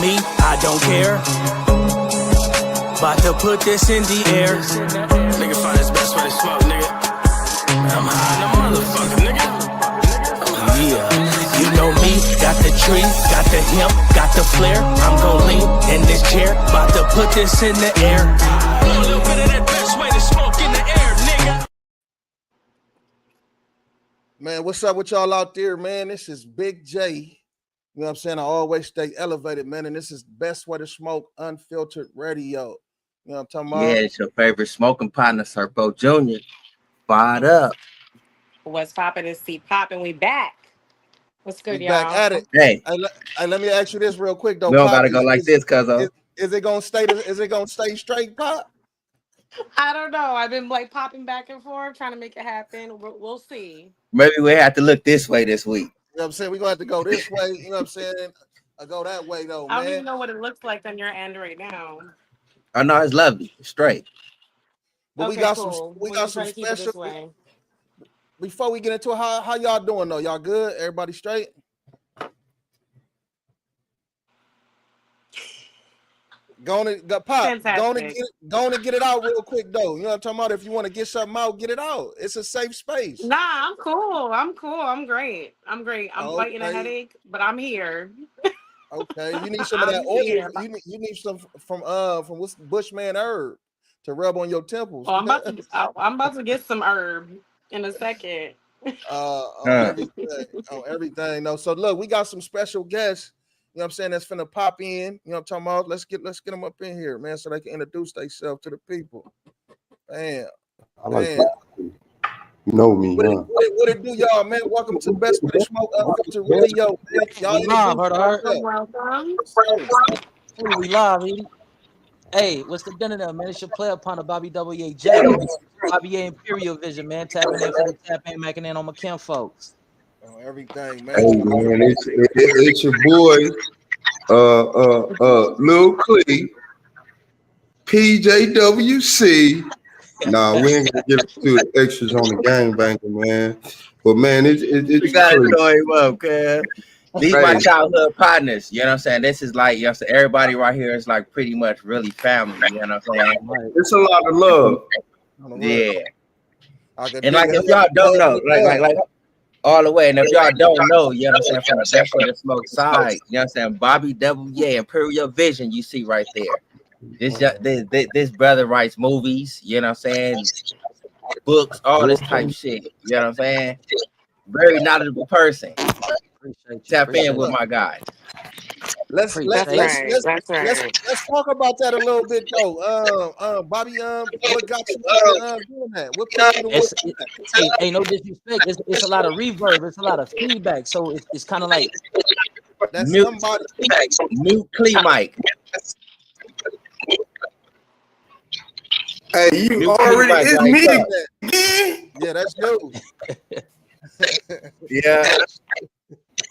me, I don't care. About to put this in the air. Nigga find his best way to smoke, nigga. I'm high in the motherfucker, nigga. Yeah, you know me, got the tree, got the hemp, got the flare. I'm gon' lean in this chair, about to put this in the air. A little bit of that best way to smoke in the air, nigga. Man, what's up with y'all out there, man? This is Big J. You know what I'm saying? I always stay elevated, man. And this is Best Way to Smoke Unfiltered Radio. You know what I'm talking about? Yeah, it's your favorite smoking partner, Serpo Jr. Fired up. What's poppin' is C Poppin'. We back. What's good, y'all? Back at it. Hey, let me ask you this real quick, though. We don't Pop, gotta go like this, cuz is it gonna stay? Is it gonna stay straight, Pop? I don't know. I've been like popping back and forth, trying to make it happen. We'll see. Maybe we have to look this way this week. You know what I'm saying? We're gonna have to go this way. You know what I'm saying? I go that way though, man. I don't even know what it looks like on your end right now. Oh no, it's lovely, it's straight. But okay, we got cool. we got some special. Before we get into it, how y'all doing though? Y'all good? Everybody straight? Go on and get it out real quick though. You know what I'm talking about? If you want to get something out, get it out. It's a safe space. Nah, I'm cool. I'm great. I'm fighting a headache, but I'm here. Okay, you need some of that oil. You need some from what's Bushman herb to rub on your temples. Oh, I'm about to get some herb in a second. Everything. No, so look, we got some special guests. You know what I'm saying? That's finna pop in. You know what I'm talking about? Let's get them up in here, man, so they can introduce themselves to the people. Man. I like that. You know me, what it do, y'all, man? Welcome to the Best Way to Smoke Unfiltered Radio. Y'all welcome. We live, Edie. Hey, what's the dinner there, man? It's your player partner, Bobby WAJ. Bobby A Imperial Vision, man. Tapping in for the tap in, making in on my Kim folks. Everything, man. Hey, man, it's your boy, Lil Clee, PJWC. Nah, we ain't gonna get to the extras on the gangbanger, man. But man, it's we gotta throw him up, cuz. These my childhood partners, you know what I'm saying? This is like, you know, so everybody right here is like pretty much really family, you know what I'm saying? It's a lot of love. Yeah. And like if y'all don't know, like all the way, and if y'all don't know, you know what I'm saying, from the Best Way to Smoke side, you know what I'm saying, Bobby W. Imperial Vision, you see right there. This brother writes movies, you know what I'm saying, books, all this type shit, you know what I'm saying? Very knowledgeable person. Tap in with my guy. Let's talk about that a little bit though. Bobby, what got you doing that? What put you to work? Ain't no disrespect. It's a lot of reverb. It's a lot of feedback. So it's kind of like that's mute, somebody. Mute Clee mic. Hey, you mute already it's me. Yeah, that's you.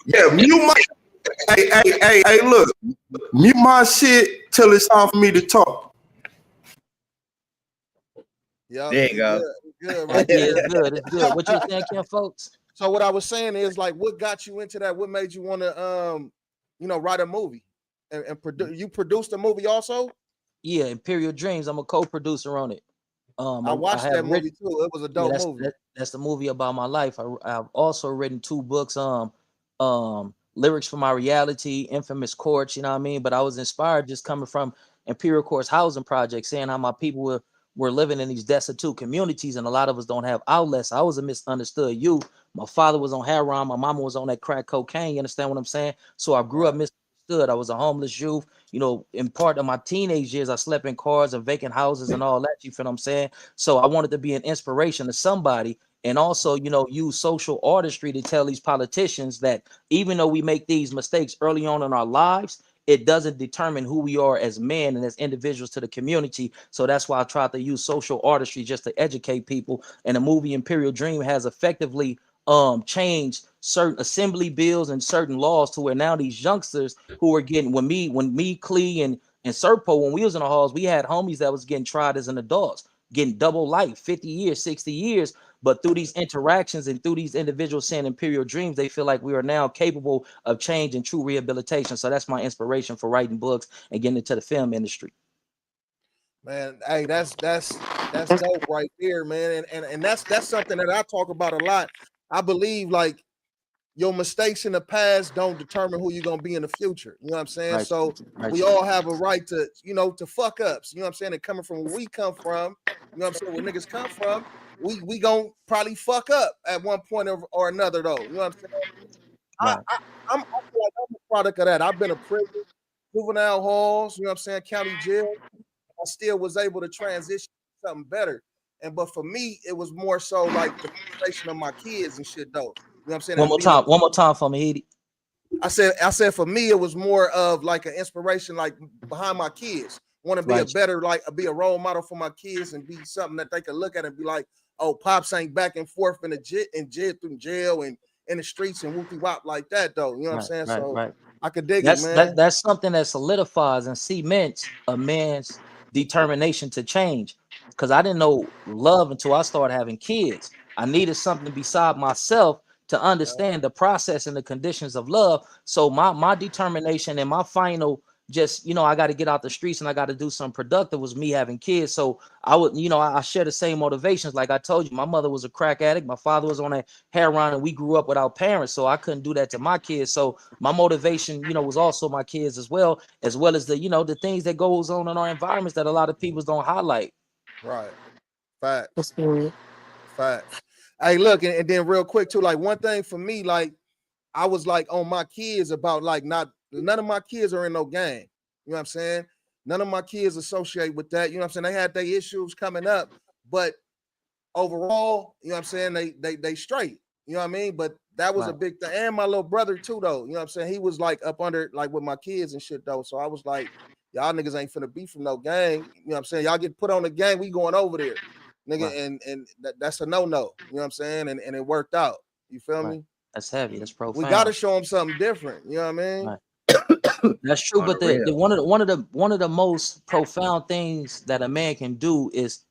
Yeah, mute my. Hey, look, mute my shit till it's time for me to talk. Yeah, there you go. Good, right? It's good. What you saying, Kim, folks? So what I was saying is like, what got you into that? What made you want to, write a movie and produce? You produced a movie also? Yeah, Imperial Dreams. I'm a co-producer on it. I watched that movie too. It was a dope movie. That's the movie about my life. I've also written 2 books. Lyrics for My Reality, Infamous Courts, you know what I mean? But I was inspired just coming from Imperial Courts housing project, saying how my people were living in these destitute communities, and a lot of us don't have outlets. I was a misunderstood youth. My father was on heroin, my mama was on that crack cocaine, you understand what I'm saying? So I grew up misunderstood. I was a homeless youth. You know, in part of my teenage years, I slept in cars and vacant houses and all that, you feel what I'm saying? So I wanted to be an inspiration to somebody. And also, use social artistry to tell these politicians that even though we make these mistakes early on in our lives, it doesn't determine who we are as men and as individuals to the community. So that's why I tried to use social artistry just to educate people. And the movie Imperial Dream has effectively changed certain assembly bills and certain laws to where now these youngsters who are getting, when me, Clee and Serpo, when we was in the halls, we had homies that was getting tried as an adults. getting double life, 50 years, 60 years. But through these interactions and through these individuals saying imperial dreams, they feel like we are now capable of change and true rehabilitation. So that's my inspiration for writing books and getting into the film industry. Man, hey, that's dope right there, man. And that's something that I talk about a lot. I believe like your mistakes in the past don't determine who you're gonna be in the future. You know what I'm saying? Right. So Right. we all have a right to, to fuck ups. You know what I'm saying? And coming from where we come from, you know what I'm saying, where niggas come from, we gonna probably fuck up at one point or another, though. You know what I'm saying? Right. I feel like I'm a product of that. I've been a prison, juvenile halls, you know what I'm saying, county jail. I still was able to transition to something better. But for me, it was more so like the foundation of my kids and shit, though. You know what I'm saying? One more time for me, Edie. I said for me, it was more of like an inspiration, like behind my kids. Want to be a better, like be a role model for my kids and be something that they can look at and be like, oh, Pops ain't back and forth in jail and in the streets and whoopie wop like that, though. You know what I'm saying? So I could dig it, man. That's something that solidifies and cements a man's determination to change. Because I didn't know love until I started having kids. I needed something beside myself to understand the process and the conditions of love. So my determination and my final just, I got to get out the streets and I got to do something productive was me having kids. So I would, I share the same motivations. Like I told you, my mother was a crack addict. My father was on a heroin and we grew up without parents. So I couldn't do that to my kids. So my motivation, was also my kids as well as the, the things that goes on in our environments that a lot of people don't highlight. Right. Facts. Facts. Hey, look, and then real quick too, like one thing for me, like I was like on my kids about like none of my kids are in no gang. You know what I'm saying? None of my kids associate with that. You know what I'm saying? They had their issues coming up, but overall, you know what I'm saying? They straight. You know what I mean? But that was a big thing. And my little brother too, though. You know what I'm saying? He was like up under like with my kids and shit though. So I was like, y'all niggas ain't finna be from no gang. You know what I'm saying? Y'all get put on the gang, we going over there. Nigga, and that's a no-no. You know what I'm saying? And it worked out. You feel me? That's heavy. That's profound. We gotta show them something different. You know what I mean? That's true. But one of the most profound things that a man can do is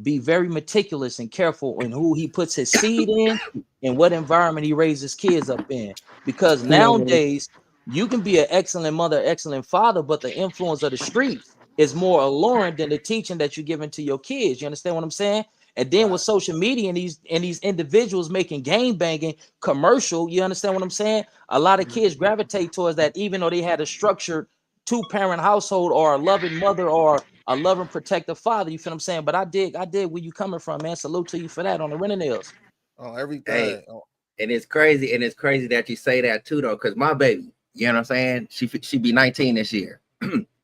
be very meticulous and careful in who he puts his seed in and what environment he raises kids up in. Because nowadays you can be an excellent mother, excellent father, but the influence of the streets is more alluring than the teaching that you're giving to your kids. You understand what I'm saying? And then with social media and these individuals making game banging commercial, you understand what I'm saying? A lot of kids gravitate towards that, even though they had a structured 2-parent household or a loving mother or a loving protective father. You feel what I'm saying? But I dig where you coming from, man. Salute to you for that on the Rental Nails. Oh, everything. Hey, and it's crazy that you say that too, though, because my baby, you know what I'm saying? She be 19 this year.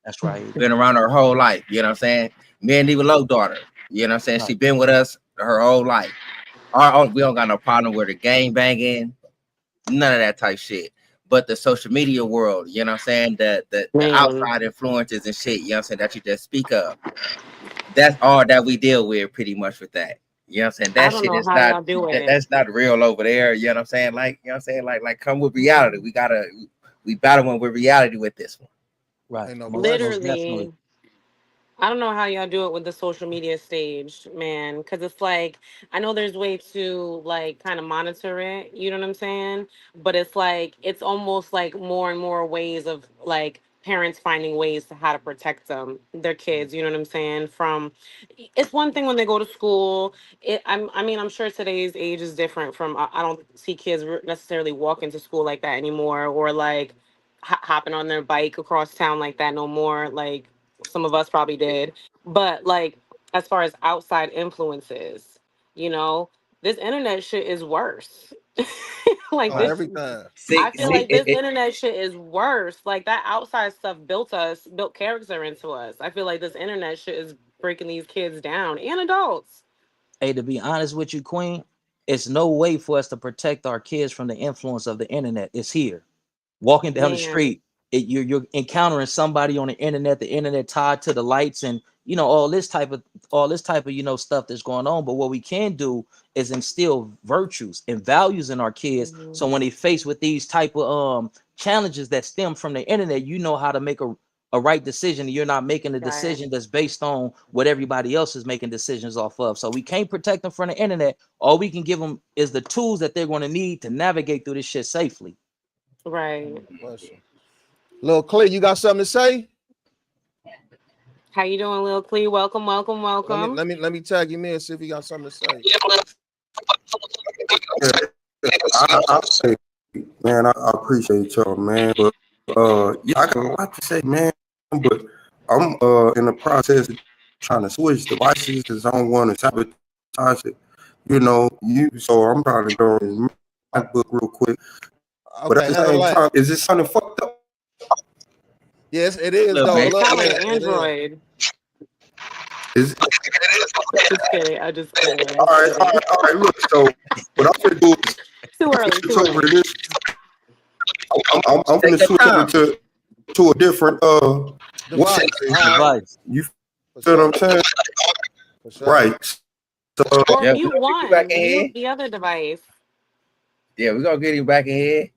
That's right. Been around her whole life, you know what I'm saying? Me and Eva Low daughter, you know what I'm saying? She been with us her whole life. We don't got no problem with her gang banging, none of that type shit. But the social media world, you know what I'm saying? The outside influences and shit, you know what I'm saying, that you just speak of. That's all that we deal with pretty much with that. You know what I'm saying? That shit is not that's not real over there. You know what I'm saying? Like, you know what I'm saying? Like come with reality. We battling with reality with this one. Right. Literally. I don't know how y'all do it with the social media stage, man, because it's like I know there's ways to like kind of monitor it, you know what I'm saying? But it's like it's almost like more and more ways of like parents finding ways to how to protect their kids, you know what I'm saying? From it's one thing when they go to school. I'm sure today's age is different from I don't see kids necessarily walking to school like that anymore or like hopping on their bike across town like that no more. Like some of us probably did, but like as far as outside influences, this internet shit is worse. Like everything. I feel like this internet shit is worse. Like that outside stuff built character into us. I feel like this internet shit is breaking these kids down and adults. Hey, to be honest with you, Queen, it's no way for us to protect our kids from the influence of the internet. It's here. Walking down the street, you're encountering somebody on the internet tied to the lights and all this type of stuff that's going on. But what we can do is instill virtues and values in our kids. Mm-hmm. So when they face with these type of challenges that stem from the internet, how to make a a right decision, and you're not making a decision that's based on what everybody else is making decisions off of. So we can't protect them from the internet. All we can give them is the tools that they're going to need to navigate through this shit safely. Right. Lil Clee, you got something to say? How you doing, Lil Clee? Welcome. Let me tag him in and see if he got something to say. I say, man, I appreciate y'all, man. But yeah, I got a lot to say, man. But I'm in the process of trying to switch devices because I don't want to sabotage it. You know, so I'm trying to go in my book real quick. Okay, but at the same time, is this something fucked up? Yes, it is. Though. It sounds like Android. Is it? I just kidding. All right. Look, so what I'm gonna do is too early. I'm gonna switch over to a different device. You feel what I'm saying? Sure. Right. So or mute one. Mute the other device. Yeah, we're gonna get him back in here.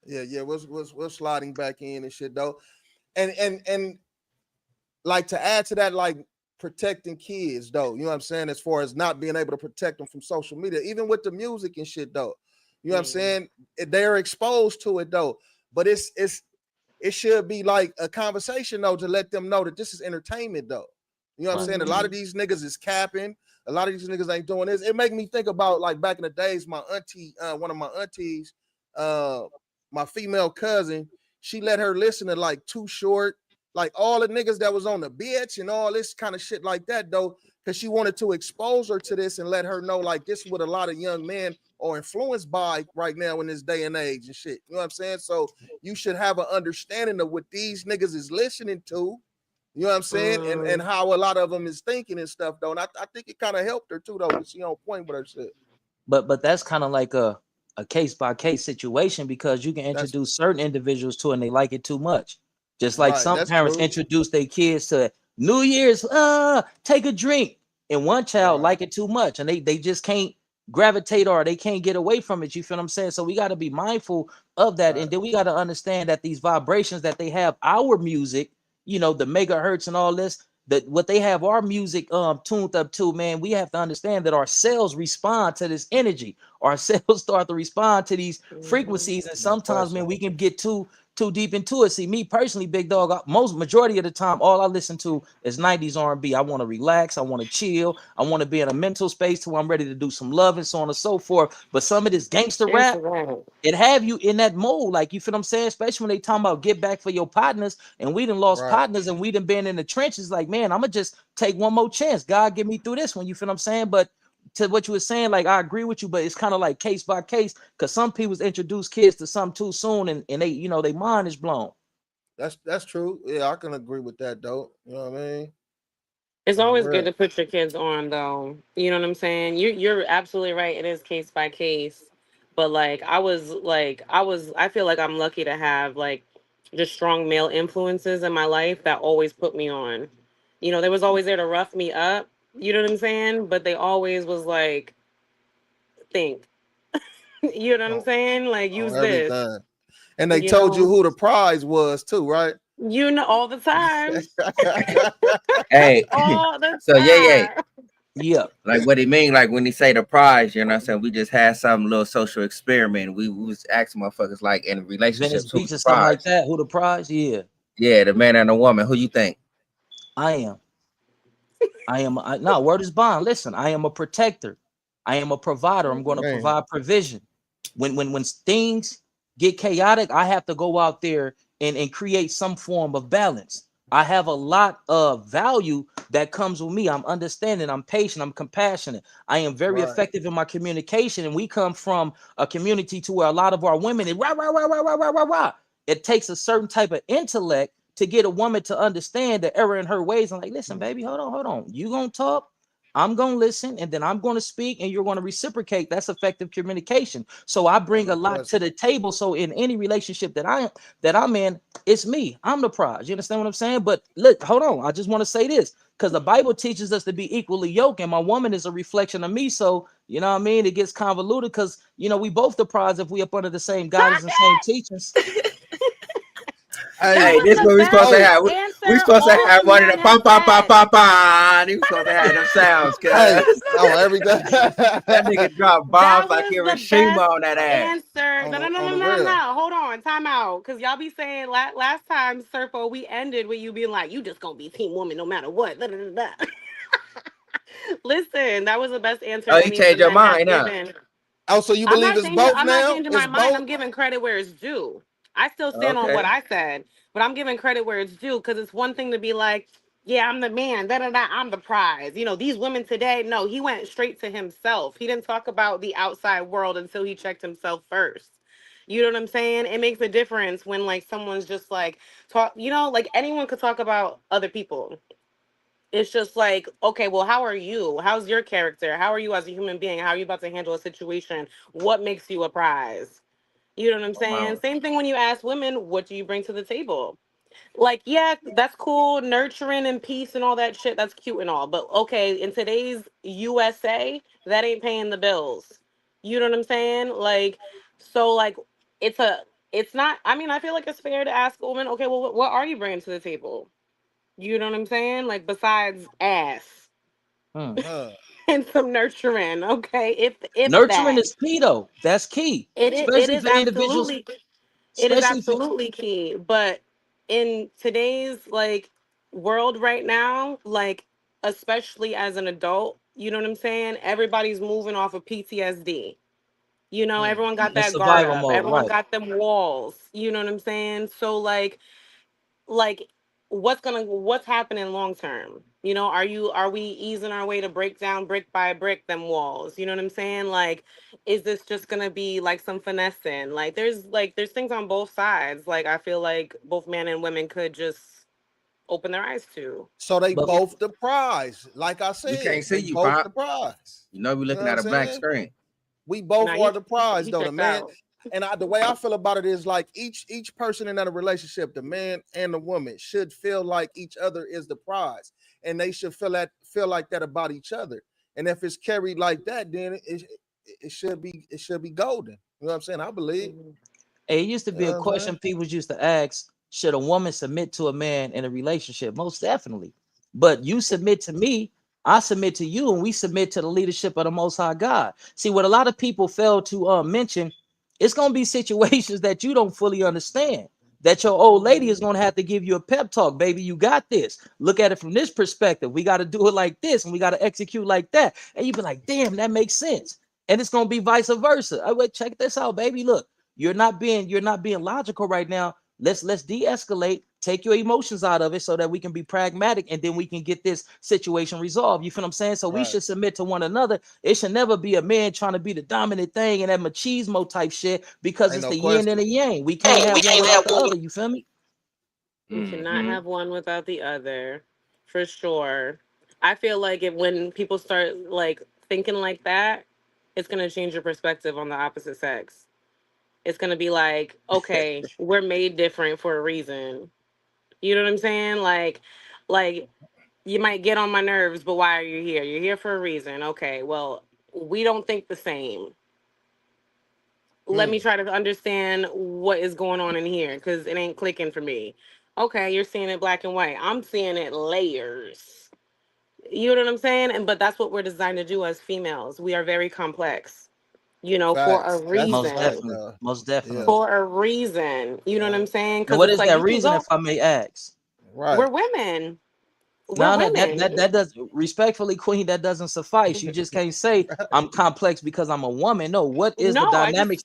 Yeah. We're sliding back in and shit though, and like to add to that, like protecting kids though. You know what I'm saying? As far as not being able to protect them from social media, even with the music and shit though. You know what I'm saying? They're exposed to it though, but it should be like a conversation though to let them know that this is entertainment though. You know what I'm saying? A lot of these niggas is capping. A lot of these niggas ain't doing this. It make me think about like back in the days, my auntie, one of my aunties, my female cousin, she let her listen to like Too Short, like all the niggas that was on the bitch and all this kind of shit like that though, because she wanted to expose her to this and let her know like this is what a lot of young men are influenced by right now in this day and age and shit. You know what I'm saying? So you should have an understanding of what these niggas is listening to. You know what I'm saying? And how a lot of them is thinking and stuff though. And I think it kind of helped her too though, because she on point with her shit. But that's kind of like a case by case situation, because you can introduce certain individuals to it and they like it too much. Just like some parents introduce their kids to New Year's, take a drink, and one child like it too much, and they just can't gravitate or they can't get away from it. You feel what I'm saying? So we got to be mindful of that, and then we got to understand that these vibrations that they have, our music, you know, the megahertz and all this, that what they have our music tuned up to, man, we have to understand that our cells respond to this energy. Our cells start to respond to these frequencies, and sometimes, man, we can get too deep into it. See, me personally, big dog, majority of the time, all I listen to is 90s R&B. I want to relax, I want to chill, I want to be in a mental space till I'm ready to do some love and so on and so forth. But some of this gangster rap, it have you in that mode, like, you feel what I'm saying? Especially when they talking about get back for your partners, and we done lost partners, and we done been in the trenches. Like, man, I'm gonna just take one more chance. God, get me through this one. You feel what I'm saying? But to what you were saying, like, I agree with you, but it's kind of like case by case, because some people introduce kids to something too soon, and they, you know, their mind is blown. That's true. Yeah, I can agree with that though. You know what I mean? It's always good to put your kids on though. You know what I'm saying? You're absolutely right. It is case by case. But like I feel like I'm lucky to have like just strong male influences in my life that always put me on. You know, they was always there to rough me up. You know what I'm saying? But they always was like, think. You know what I'm saying? Like, use this. And they told you who the prize was too, right? You know, all the time. Hey, all the time. So yeah. Like what he mean, like when he say the prize, you know what I'm saying? We just had some little social experiment. We was asking motherfuckers like in relationships, who the prize? Something like that. Who the prize? Yeah. Yeah, the man and the woman. Who you think? I am. No, word is bond. Listen, I am a protector. I am a provider. I'm going to provide provision. When things get chaotic, I have to go out there and create some form of balance. I have a lot of value that comes with me. I'm understanding, I'm patient, I'm compassionate. I am very effective in my communication. And we come from a community to where a lot of our women, it takes a certain type of intellect to get a woman to understand the error in her ways. I'm like, listen, baby, hold on. You gonna talk, I'm gonna listen, and then I'm gonna speak, and you're gonna reciprocate. That's effective communication. So I bring a lot to the table. So in any relationship that I'm in, it's me. I'm the prize. You understand what I'm saying? But look, hold on. I just want to say this, because the Bible teaches us to be equally yoked, and my woman is a reflection of me. So you know what I mean? It gets convoluted because you know we both the prize if we up under the same guidance and same teachings. Hey, this is what we're supposed to have. We Sir, supposed to all have the one of the men have pa pa pa said. pa pa. We supposed to have them sounds, cuz Hey, no, every day. that nigga dropped That bombs like was the Hiroshima best on that ass. answer. No, no, no, On no, the no, real. no. Hold on, time out. Because y'all be saying last time, Surfo, we ended with you being like, you just gonna be team woman no matter what. Da, da, da, da. Listen, that was the best answer Oh, you any of the changed your men have mind, huh? given. Oh, so you believe it's both I'm not now? changing It's my mind. both? I'm giving credit where it's due. I still stand on what Okay. I said, but I'm giving credit where it's due because it's one thing to be like, yeah, I'm the man, da da da, I'm the prize. You know, these women today, no, he went straight to himself. He didn't talk about the outside world until he checked himself first. You know what I'm saying? It makes a difference when like someone's just like talk, you know, like anyone could talk about other people. It's just like, okay, well, how are you? How's your character? How are you as a human being? How are you about to handle a situation? What makes you a prize? You know what I'm saying? Wow. Same thing when you ask women, what do you bring to the table? Like, yeah, that's cool, nurturing and peace and all that shit. That's cute and all. But okay, in today's USA, that ain't paying the bills. You know what I'm saying? Like, so like, it's a, it's not. I mean, I feel like it's fair to ask a woman, okay, well, what are you bringing to the table? You know what I'm saying? Like, besides ass Hmm. Huh. and some nurturing, okay, if Nurturing that. is key though. That's key, It especially is for individuals. absolutely it is Especially for absolutely key, but in today's like world right now, like especially as an adult, you know what I'm saying? Everybody's moving off of PTSD. You know, Hmm. everyone got in that guard survival up. mode, Everyone right? got them walls. You know what I'm saying? So like what's happening long term? You know, are we easing our way to break down brick by brick them walls? You know what I'm saying? Like, is this just gonna be like some finessing? There's things on both sides. Like I feel like both men and women could just open their eyes to. So they But both the prize. Like I We said, can't see they you, both Pop. the prize. You know we You know looking what I'm at a black saying? screen. We both Now are the prize, he though. The checked man out. and the way I feel about it is like each person in that relationship, the man and the woman, should feel like each other is the prize, and they should feel like that about each other. And if it's carried like that, then it should be golden. You know what I'm saying? I believe. Mhm. it used to You know be a what I'm saying? question people used to ask: should a woman submit to a man in a relationship? Most definitely. But you submit to me, I submit to you, and we submit to the leadership of the Most High God. See, what a lot of people fail to mention, it's gonna be situations that you don't fully understand. That your old lady is Mhm. gonna have to give you a pep talk, baby. You got this. Look at it from this perspective. We got to do it like this, and we got to execute like that. And you be like, damn, that makes sense. And it's gonna be vice versa. I wait, check this out, baby. Look, you're not being logical right now. Let's de-escalate, take your emotions out of it so that we can be pragmatic and then we can get this situation resolved. You feel what I'm saying? So we Right. should submit to one another. It should never be a man trying to be the dominant thing and that machismo type shit because Ain't it's no the yin and question. the yang. We can't have one without the other. You feel me? You cannot Mm-hmm. have one without the other, for sure. I feel like if when people start like thinking like that, it's gonna change your perspective on the opposite sex. It's gonna be like, okay, we're made different for a reason. You know what I'm saying? Like you might get on my nerves, but why are you here? You're here for a reason. Okay, well, we don't think the same. Let Hmm. me try to understand what is going on in here because it ain't clicking for me. Okay, you're seeing it black and white. I'm seeing it layers. You know what I'm saying? And but that's what we're designed to do as females. We are very complex, you know, for a Facts. That's a Most fact, reason. definitely. though. Most Yeah. definitely. For a reason. You know what Yeah. I'm saying? And Because what it's is like that you can reason, if go, I may ask? Right. we're women. We're No, that women. does, respectfully, Queen, that doesn't suffice. You just can't say I'm complex because I'm a woman. No, what is the No, dynamics?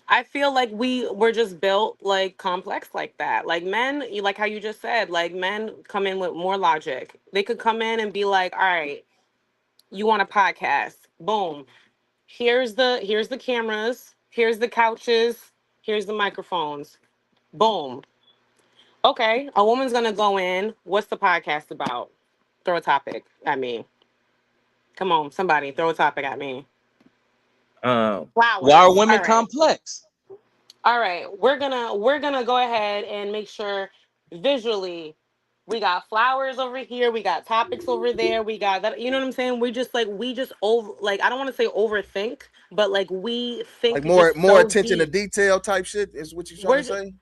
I feel like we were just built like complex like that. Like men, like how you just said, like men come in with more logic. They could come in and be like, "All right, you want a podcast? Boom. Here's the cameras, here's the couches, here's the microphones. Boom. Okay, a woman's going to go in, what's the podcast about? Throw a topic at me. Come on, somebody throw a topic at me. Um, Why are Flowers. All women right. complex? All right, we're gonna go ahead and make sure visually we got flowers over here, we got topics over there, we got that. You know what I'm saying? We just over like I don't want to say overthink, but like we Like think more just more so attention to deep. detail type shit is what you trying We're to just, say?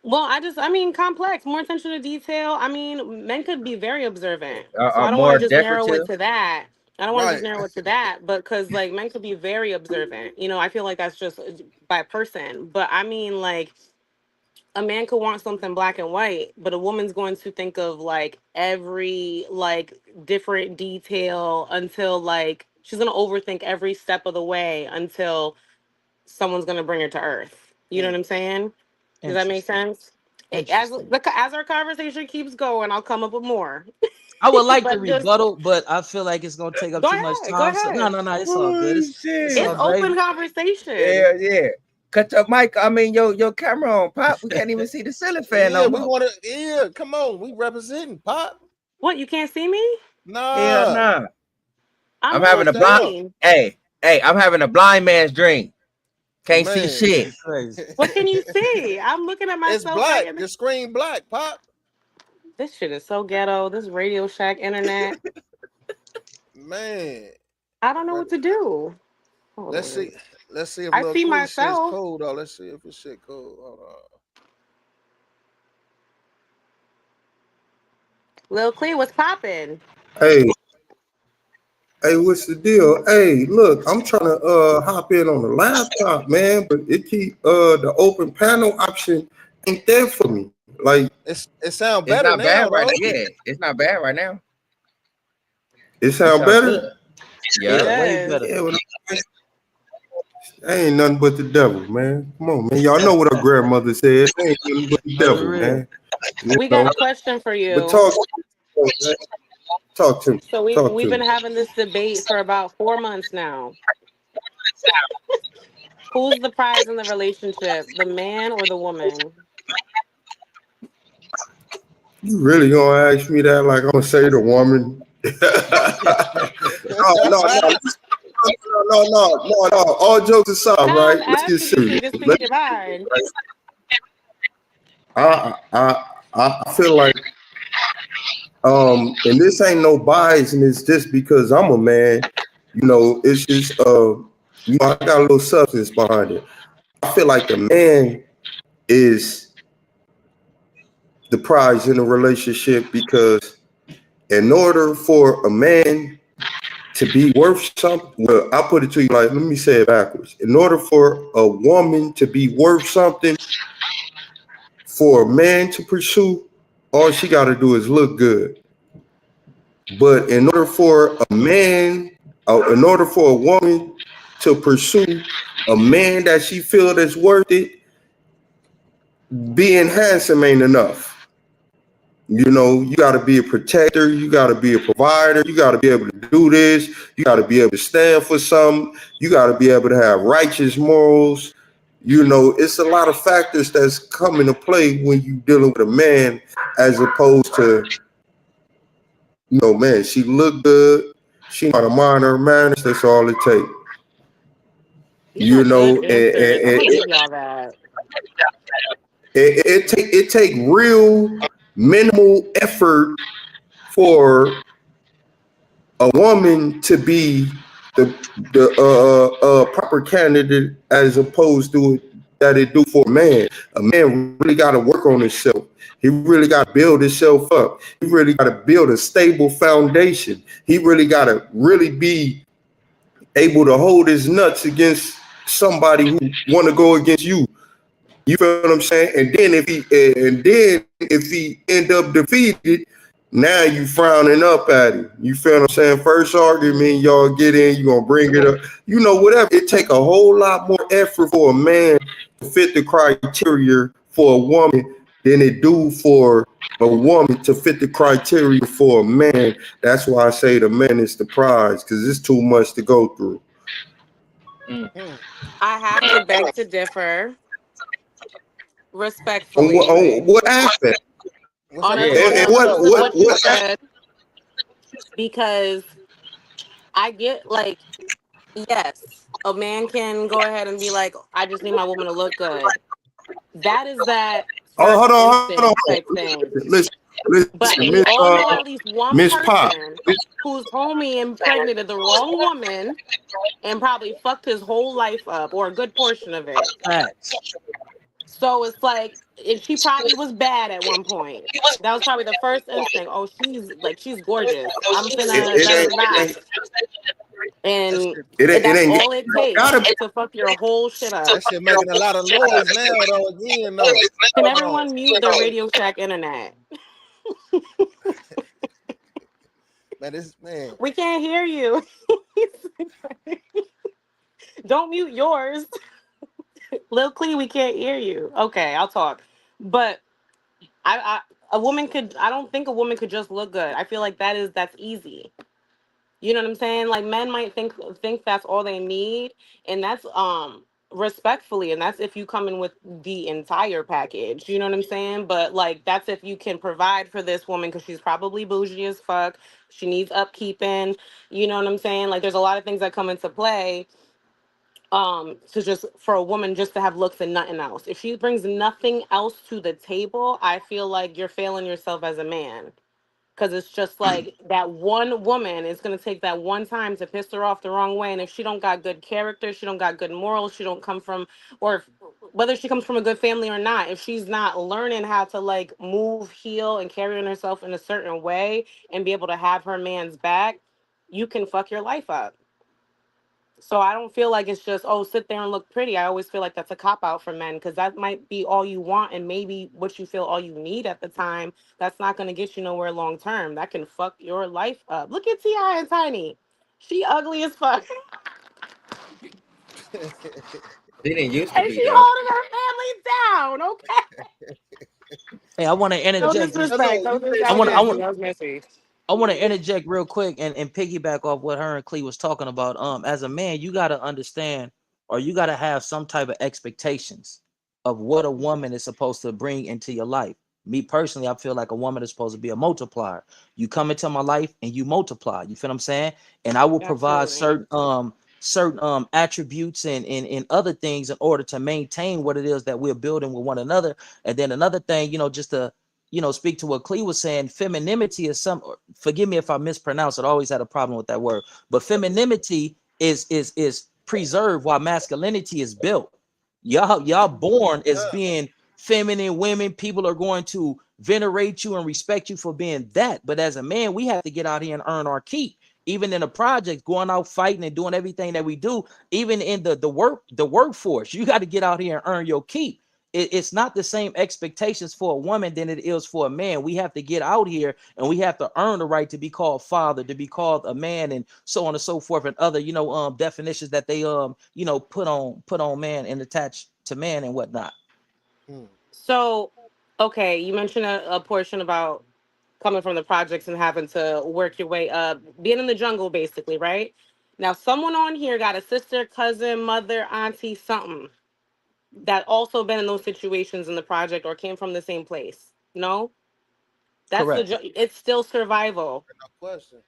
Well, I mean, complex, more attention to detail. I mean, men could be very observant. So I don't want More to just narrow it decorative. to that. I don't want to just Right. narrow it to that, but because like men could be very observant. I feel like that's just by person. But I mean, like, a man could want something black and white, but a woman's going to think of like every like different detail until like she's gonna overthink every step of the way until someone's gonna bring her to earth. You know Mm. what I'm saying? Does that make Interesting. sense? Interesting. As our conversation keeps going, I'll come up with more. I would like to But just rebuttal, but I feel like it's gonna take up go too much ahead, go time. So no, ahead. no, no, it's all good. Oh It's shit. all It's gravy. open conversation. Yeah, yeah. Cut your mic. I mean, your camera on, Pop. We can't even see the ceiling fan Yeah, no we more. want to. Yeah, come on, we representing Pop. What, you can't see me? Hell Nah, nah. I'm I'm on having the a blind. damn, screen. Hey, I'm having a blind man's dream. Can't see man. This shit. shit crazy. What can you see? I'm looking at It's myself right black. in The screen black, Pop. This shit is so ghetto. This Radio Shack internet. Man, I don't know but what to do. Hold let's on. see. Let's see if I Lil see Queen shit's myself. cold. Oh, let's see if this shit cold. Hold on. Lil Clee was popping. Hey, hey, what's the deal? Hey, look, I'm trying to hop in on the laptop, man, but it keep the open panel option ain't there for me. Like It sound It's better not bad now right now. though. Yeah, it's not bad right now. it It sound sounds better. good. It Yeah. Yeah, way does. better. Yeah, well, ain't nothing but the devil, man. Come on, man. Y'all know what our grandmother said. Ain't nothing but the Very devil, real. man. You We got know. a question for But you. talk to me. So we Talk we've to been me. having this debate for about 4 months now. Who's the prize in the relationship, the man or the woman? You really gonna ask me that? Like I'm gonna say the woman? No. All jokes aside, No, right? I'm Let's get asking you so you serious. can speak your mind. I feel like and this ain't no bias, and it's just because I'm a man. It's just I got a little substance behind it. I feel like the man is the prize in a relationship because in order for a man to be worth something, well, I'll put it to you like, let me say it backwards. In order for a woman to be worth something, for a man to pursue, all she got to do is look good. But in order for a man, in order for a woman to pursue a man that she feel that's worth it, being handsome ain't enough. You got to be a protector. You got to be a provider. You got to be able to do this. You got to be able to stand for something. You got to be able to have righteous morals. It's a lot of factors that's come into play when you dealing with a man, as opposed to, man, she look good. She know how to mind her manners. That's all it takes. These are good And answers. I'm gonna give y'all that. it take real minimal effort for a woman to be the proper candidate, as opposed to that it do for a man. A man really got to work on himself. He really got to build himself up. He really got to build a stable foundation. He really got to really be able to hold his nuts against somebody who want to go against you. You feel what I'm saying? And then if he end up defeated, now you frowning up at him. You feel what I'm saying? First argument, y'all get in, you gonna bring it up. Whatever. It take a whole lot more effort for a man to fit the criteria for a woman than it do for a woman to fit the criteria for a man. That's why I say the man is the prize, because it's too much to go through. I have to beg to differ respectfully On what aspect? What's on up? a, What's Yeah. up? on And a, What's up? on What's up? what you said, because I get like, yes, a man can go ahead and be like, I just need my woman to look good. That is that Oh, first hold on. instinct type thing. But Listen, we all know at least one Miss Pop. person whose homie impregnated the wrong woman and probably fucked his whole life up or a good portion of it. Facts. So it's like she probably was bad at one point. That was probably the first instinct. Oh, she's gorgeous. I'm finna da da da da. That And shit, It that's ain't all it takes gotta be. to fuck your whole shit up. that shit making a lot of noise now though. Again though, Can hold on. everyone mute the Radio Shack internet? Man, this man. We can't hear you. Don't mute yours. Lil Clee, we can't hear you. Okay, I'll talk. But a woman could. I don't think a woman could just look good. I feel like that's easy. You know what I'm saying? Like men might think that's all they need, and that's respectfully, and that's if you come in with the entire package. You know what I'm saying? But like that's if you can provide for this woman because she's probably bougie as fuck. She needs upkeeping. You know what I'm saying? Like there's a lot of things that come into play to just for a woman just to have looks and nothing else. If she brings nothing else to the table, I feel like you're failing yourself as a man. Cause it's just like that one woman is gonna take that one time to piss her off the wrong way. And if she don't got good character, she don't got good morals, she don't come from or if, whether she comes from a good family or not, if she's not learning how to like move, heal, and carry herself in a certain way and be able to have her man's back, you can fuck your life up. So I don't feel like it's just, oh, sit there and look pretty. I always feel like that's a cop out for men because that might be all you want and maybe what you feel all you need at the time. That's not going to get you nowhere long term. That can fuck your life up. Look at T.I. and Tiny. She ugly as fuck. They didn't used to And be she though. holding her family down, okay? Hey, I want to No interject. disrespect. No I disrespect. want to. I want. That was messy. I want to interject real quick and piggyback off what her and Clee was talking about. As a man, you got to understand, or you got to have some type of expectations of what a woman is supposed to bring into your life. Me personally, I feel like a woman is supposed to be a multiplier. You come into my life and you multiply. You feel what I'm saying? And I will provide Absolutely. certain attributes and other things in order to maintain what it is that we're building with one another. And then another thing, just to speak to what Clee was saying, femininity is forgive me if I mispronounce it, I always had a problem with that word, but femininity is preserved while masculinity is built. Y'all born as being feminine women. People are going to venerate you and respect you for being that. But as a man, we have to get out here and earn our keep. Even in the projects, going out fighting and doing everything that we do, even in the workforce, you got to get out here and earn your keep. It's not the same expectations for a woman than it is for a man. We have to get out here and we have to earn the right to be called father, to be called a man, and so on and so forth, and other definitions that they put on man and attach to man and whatnot. So, okay, you mentioned a portion about coming from the projects and having to work your way up, being in the jungle, basically, right? Now, someone on here got a sister, cousin, mother, auntie, something that also been in those situations in the project or came from the same place. No, Correct. it's still survival. No question.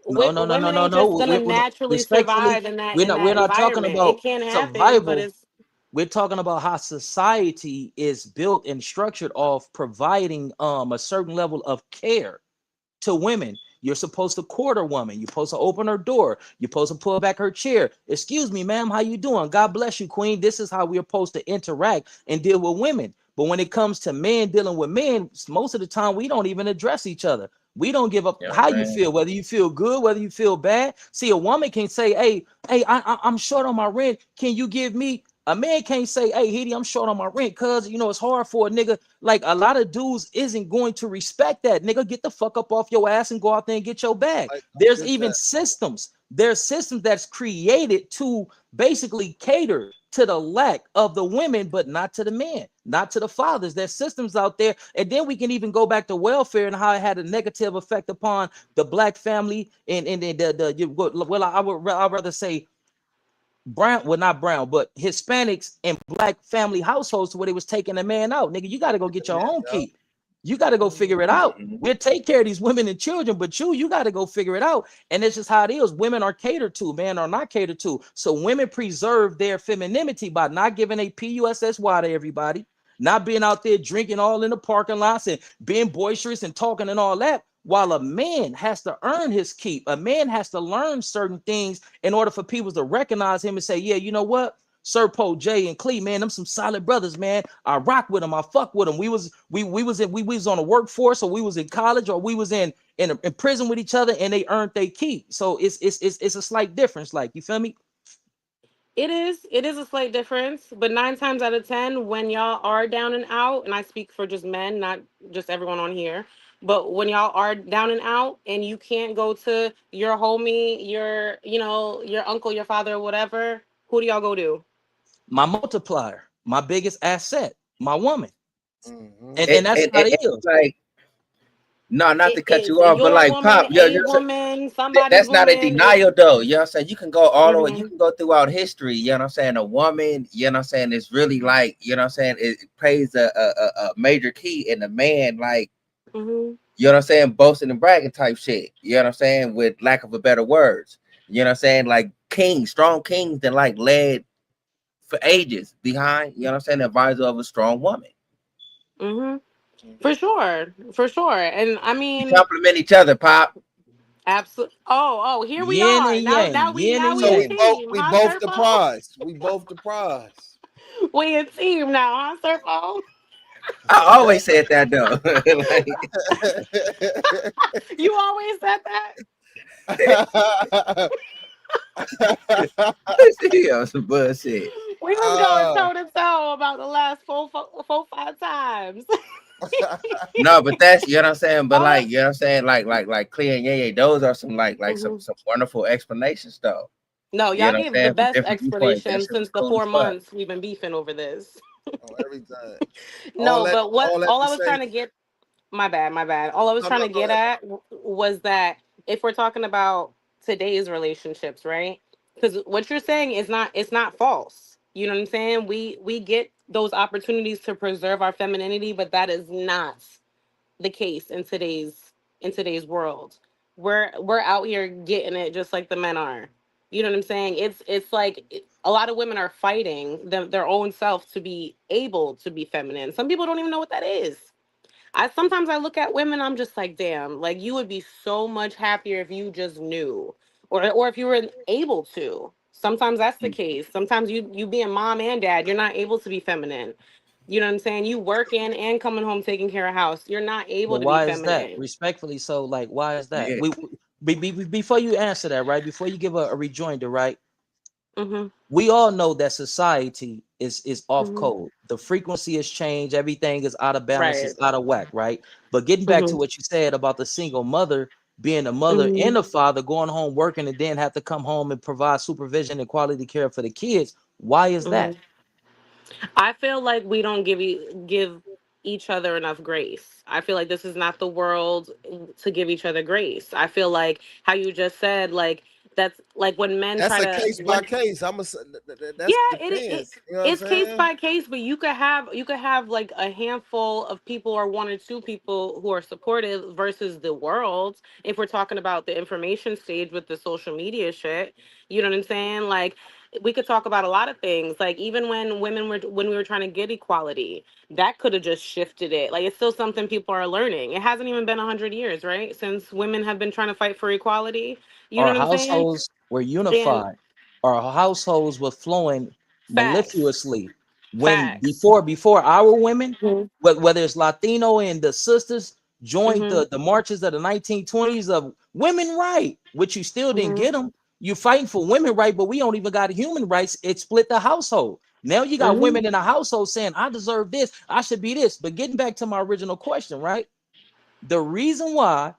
Women ain't just gonna naturally Respectfully, survive in that we're not talking environment. It about can happen, but survival. it's We're talking about how society is built and structured off providing a certain level of care to women. You're supposed to court a woman. You're supposed to open her door. You're supposed to pull back her chair. Excuse me, ma'am, how you doing? God bless you, queen. This is how we're supposed to interact and deal with women. But when it comes to men dealing with men, most of the time we don't even address each other. We don't give up how you feel, whether you feel good, whether you feel bad. See, a woman can say, hey, I'm short on my rent. Can you give me? A man can't say, hey, Hedy, I'm short on my rent, cuz, it's hard for a nigga. Like, a lot of dudes isn't going to respect that. Nigga, get the fuck up off your ass and go out there and get your bag. There's even systems. There's systems that's created to basically cater to the lack of the women, but not to the men, not to the fathers. There's systems out there. And then we can even go back to welfare and how it had a negative effect upon the black family and I would rather say brown, well, not brown, but Hispanics and black family households where they was taking a man out. Nigga, you got to go get your own keep. You got to go figure it out. We'll take care of these women and children, but you got to go figure it out. And it's just how it is. Women are catered to, men are not catered to. So women preserve their femininity by not giving a PUSSY to everybody, not being out there drinking all in the parking lots and being boisterous and talking and all that. While a man has to earn his keep, a man has to learn certain things in order for people to recognize him and say, yeah, you know what? Serpo, J, and Clee, man, them some solid brothers, man. I rock with them. I fuck with them. We was on the workforce, or we was in college, or we was in prison with each other, and they earned their keep. So it's a slight difference. Like, you feel me? It is a slight difference, but 9 times out of 10, when y'all are down and out, and I speak for just men, not just everyone on here, but when y'all are down and out and you can't go to your homie, your uncle, your father, or whatever, who do y'all go to? My multiplier, my biggest asset, my woman. Mm-hmm. And that's how it is. Like, no, not to cut It's you off, but your like, woman, Pop, a woman, somebody's that's not a woman. denial, though. You know what I'm saying? You can go all the way, you Mhm. can go throughout history. You know what I'm saying? A woman, you know what I'm saying, is really like, you know what I'm saying, it plays a major key in the man, like, Mhm. you know what I'm saying, boasting and bragging type shit. You know what I'm saying? With lack of a better words. You know what I'm saying? Like kings, strong kings that like led for ages behind, you know what I'm saying, the advisor of a strong woman. Mhm. For sure. For sure. And I We mean, compliment each other, Pop. absolutely. Oh, here we Yin are. and yang, Now yin and we So a yang. team, we huh, both the Serpo? prize. We both the prize. We a team now, huh, Serpo? I always said that though. Like, You always said that. yeah, some bullshit. We was going toe to toe about the last 5 times. No, but that's, you know what I'm saying. But Oh, like, you know what I'm saying, like Clea and Yeye, those are some mhm. some wonderful explanations though. No, You y'all know what gave I'm the saying, from best different viewpoints. That explanation shit was since the cool as four fuck. months we've been beefing over this. On everything. No, but All that all to I was say. trying to get, my bad. All I was No, trying no, to go get ahead. at was that if we're talking about today's relationships, right? Because what you're saying is not, it's not false. You know what I'm saying? We get those opportunities to preserve our femininity, but that is not the case in today's world. We're out here getting it just like the men are. You know what I'm saying? It's like a lot of women are fighting their own self to be able to be feminine. Some people don't even know what that is. I sometimes I look at women, I'm just like, damn, like you would be so much happier if you just knew, or if you were able to. Sometimes that's the case. Sometimes you being mom and dad, you're not able to be feminine. You know what I'm saying? You working and coming home taking care of house. You're not able But to be why is that? feminine. Respectfully, so like, why is that? Yeah. Before you answer that, right? Before you give a rejoinder, right? Mhm. We all know that society is off Mhm. code. The frequency has changed. Everything is out of balance. Right. It's out of whack, right? But getting back to Mhm. what you said about the single mother being a mother Mhm. and a father going home working and then have to come home and provide supervision and quality care for the kids. Why is that? Mhm. I feel like we don't give each other enough grace. I feel like this is not the world to give each other grace. I feel like how you just said, like that's like when men That's try a to case by when case. yeah, That's it depends. You know what I'm it's case saying? by case, but you could have like a handful of people or one or two people who are supportive versus the world. If we're talking about the information stage with the social media shit, you know what I'm saying? Like we could talk about a lot of things. Like even when we were trying to get equality, that could have just shifted it. Like it's still something people are learning. It hasn't even been 100 years, right? Since women have been trying to fight for equality. You know Our what I'm saying? households were And unified. Our households were flowing facts, mellifluously. When facts. before our women, Mhm. whether it's Latino and the sisters joined Mhm. the marches of the 1920s of women right, which you still didn't Mhm. get them. You fighting for women right, but we don't even got human rights. It split the household. Now you got Mhm. women in the household saying, I deserve this, I should be this. But getting back to my original question, right? The reason why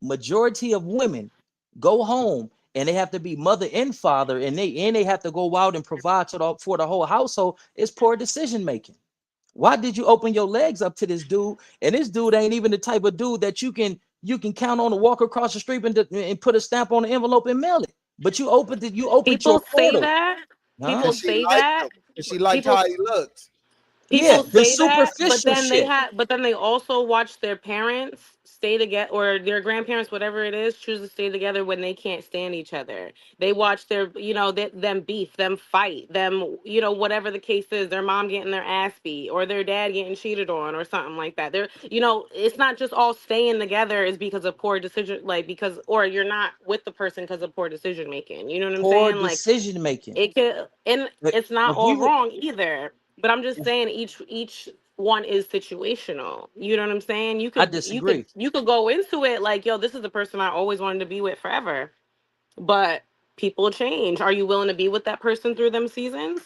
majority of women go home and they have to be mother and father and they have to go out and provide for the whole household is poor decision making. Why did you open your legs up to this dude, and this dude ain't even the type of dude that you can count on to walk across the street and put a stamp on the envelope and mail it, but you opened your People say portal, that. huh? People Cause she say liked that. him. Cause she liked People how he looked. Yeah, People the say that, superficial shit. but then they also watch their parents stay together, or their grandparents, whatever it is, choose to stay together when they can't stand each other. They watch their, them beef, them fight, them, whatever the case is, their mom getting their ass beat or their dad getting cheated on or something like that. It's not just all staying together is because of poor decision, or you're not with the person because of poor decision making. You know what I'm Poor saying? Like, decision making. it could, and it's not If we all were, wrong either. But I'm just saying each one is situational. You know what I'm saying? You I could you could disagree, you could go into it like, yo, this is the person I always wanted to be with forever. But people change. Are you willing to be with that person through them seasons?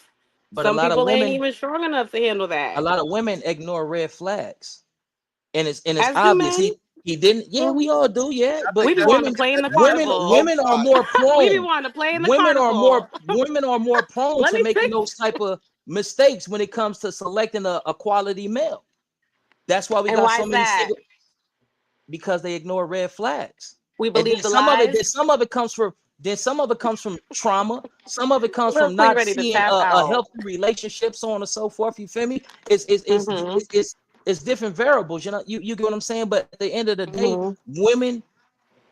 but Some people ain't even strong enough to handle a that. lot of women ignore red flags, and it's As do obvious. men. He didn't. Yeah, we all do. Yeah, I but think We be that's wanting to women play in the that's on carnival. both women are sides. more We be prone. wanting to play in the Women are more carnival. prone Let to me making fix. those type of mistakes when it comes to selecting a quality male. That's why we And got why so is many that? single, because they ignore red flags. We And believe the lies. then some of it comes from trauma. Some of it comes Lil from Queen not ready to seeing tap a out. healthy relationship, so on and so forth. You feel me? It's different variables. You get what I'm saying. But at the end of the day, Hmm. women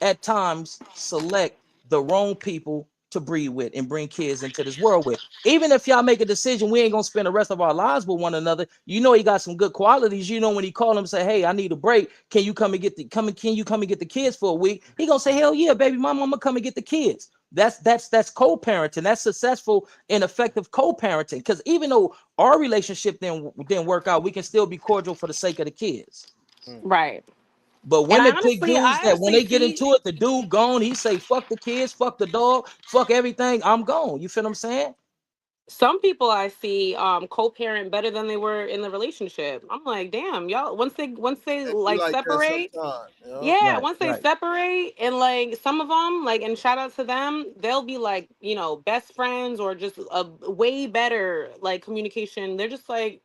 at times select the wrong people to breed with and bring kids into this world with. Even if y'all make a decision, we ain't gonna spend the rest of our lives with one another. He got some good qualities. When he call him and say, "Hey, I need a break. Can you come and get the kids for a week?" He gonna say, "Hell yeah, baby, my mama come and get the kids." That's co-parenting. That's successful and effective co-parenting. Because even though our relationship didn't work out, we can still be cordial for the sake of the kids. Right. But And women pick dudes I that when honestly they get see into it, the dude gone. He say, "Fuck the kids, fuck the dog, fuck everything. I'm gone." You feel what I'm saying? some people I see co-parent better than they were in the relationship. I'm like, damn, y'all. Once they It be like like that separate, sometimes. yeah. Right, Once they right, separate, and like some of them, like, and shout out to them, they'll be like, best friends or just a way better like communication. They're just like,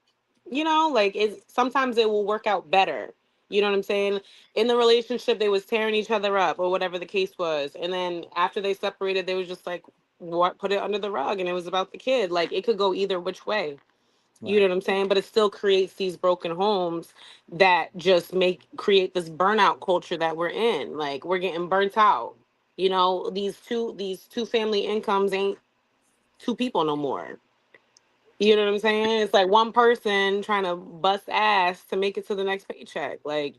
like sometimes it will work out better. You know what I'm saying? In the relationship, they was tearing each other up or whatever the case was, and then after they separated, they was just like, what, put it under the rug, and it was about the kid. Like, it could go either which way. You know right. what I'm saying? But it still creates these broken homes that just create this burnout culture that we're in. Like, we're getting burnt out. These two family incomes ain't two people no more. You know what I'm saying? It's like one person trying to bust ass to make it to the next paycheck. Like,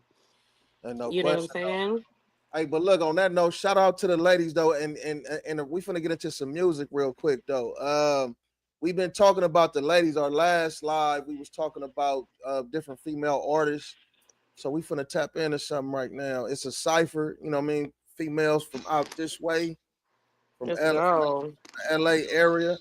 And no you know what I'm question. saying? Hey, but look, on that note, shout out to the ladies though, and we finna get into some music real quick though. We've been talking about the ladies. Our last live, we was talking about different female artists. So we finna tap into something right now. It's a cipher, you know what I mean? Females from out this way, from Let's L, from go. the LA area.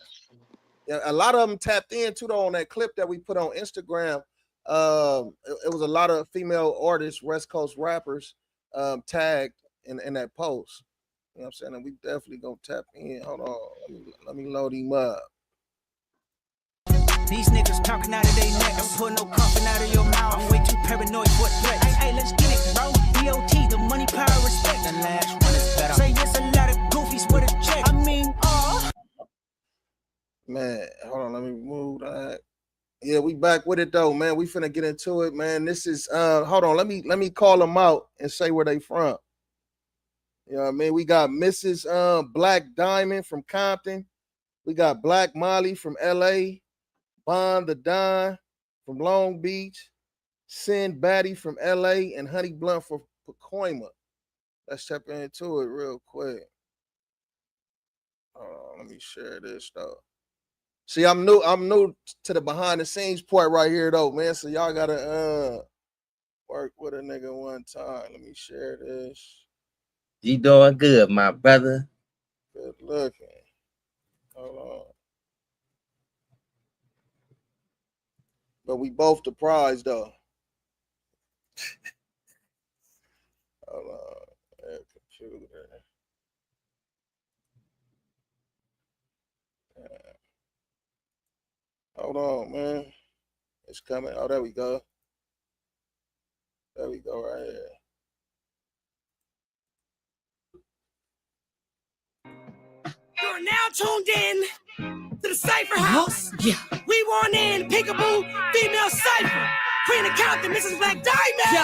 Yeah, a lot of them tapped in too though on that clip that we put on Instagram. It was a lot of female artists, West Coast rappers, tagged in that post. You know what I'm saying? And we definitely gonna tap in. Hold on, let me load him up. These niggas talking out of their neck. Don't put no coughing out of your mouth. I'm way too paranoid for threats. Hey, let's get it, bro. DOT, the money, power, respect. The last one is better. Say yes, a lot of goofies with a check. I mean, Man, hold on, let me move that. Yeah, we back with it though, man. We finna get into it, man. This is hold on, let me call them out and say where they from. You know what I mean? We got Mrs. Black Diamond from Compton. We got Black Molly from LA. Bond the Don from Long Beach. Sin Batty from LA and Honey Blunt from Pacoima. Let's tap into it real quick. Let me share this though. See, I'm new to the behind the scenes part right here though, man. So y'all gotta work with a nigga one time. Let me share this. You doing good, my brother. Good looking. Hold on. But we both the prize though. Hold on. Computer. Hold on, man. It's coming. Oh, there we go. There we go, right here. you're now tuned in to the Cypher House. Yeah. We want in Peekaboo, female Cypher. Queen of Compton, Mrs. Black Diamond. Yo,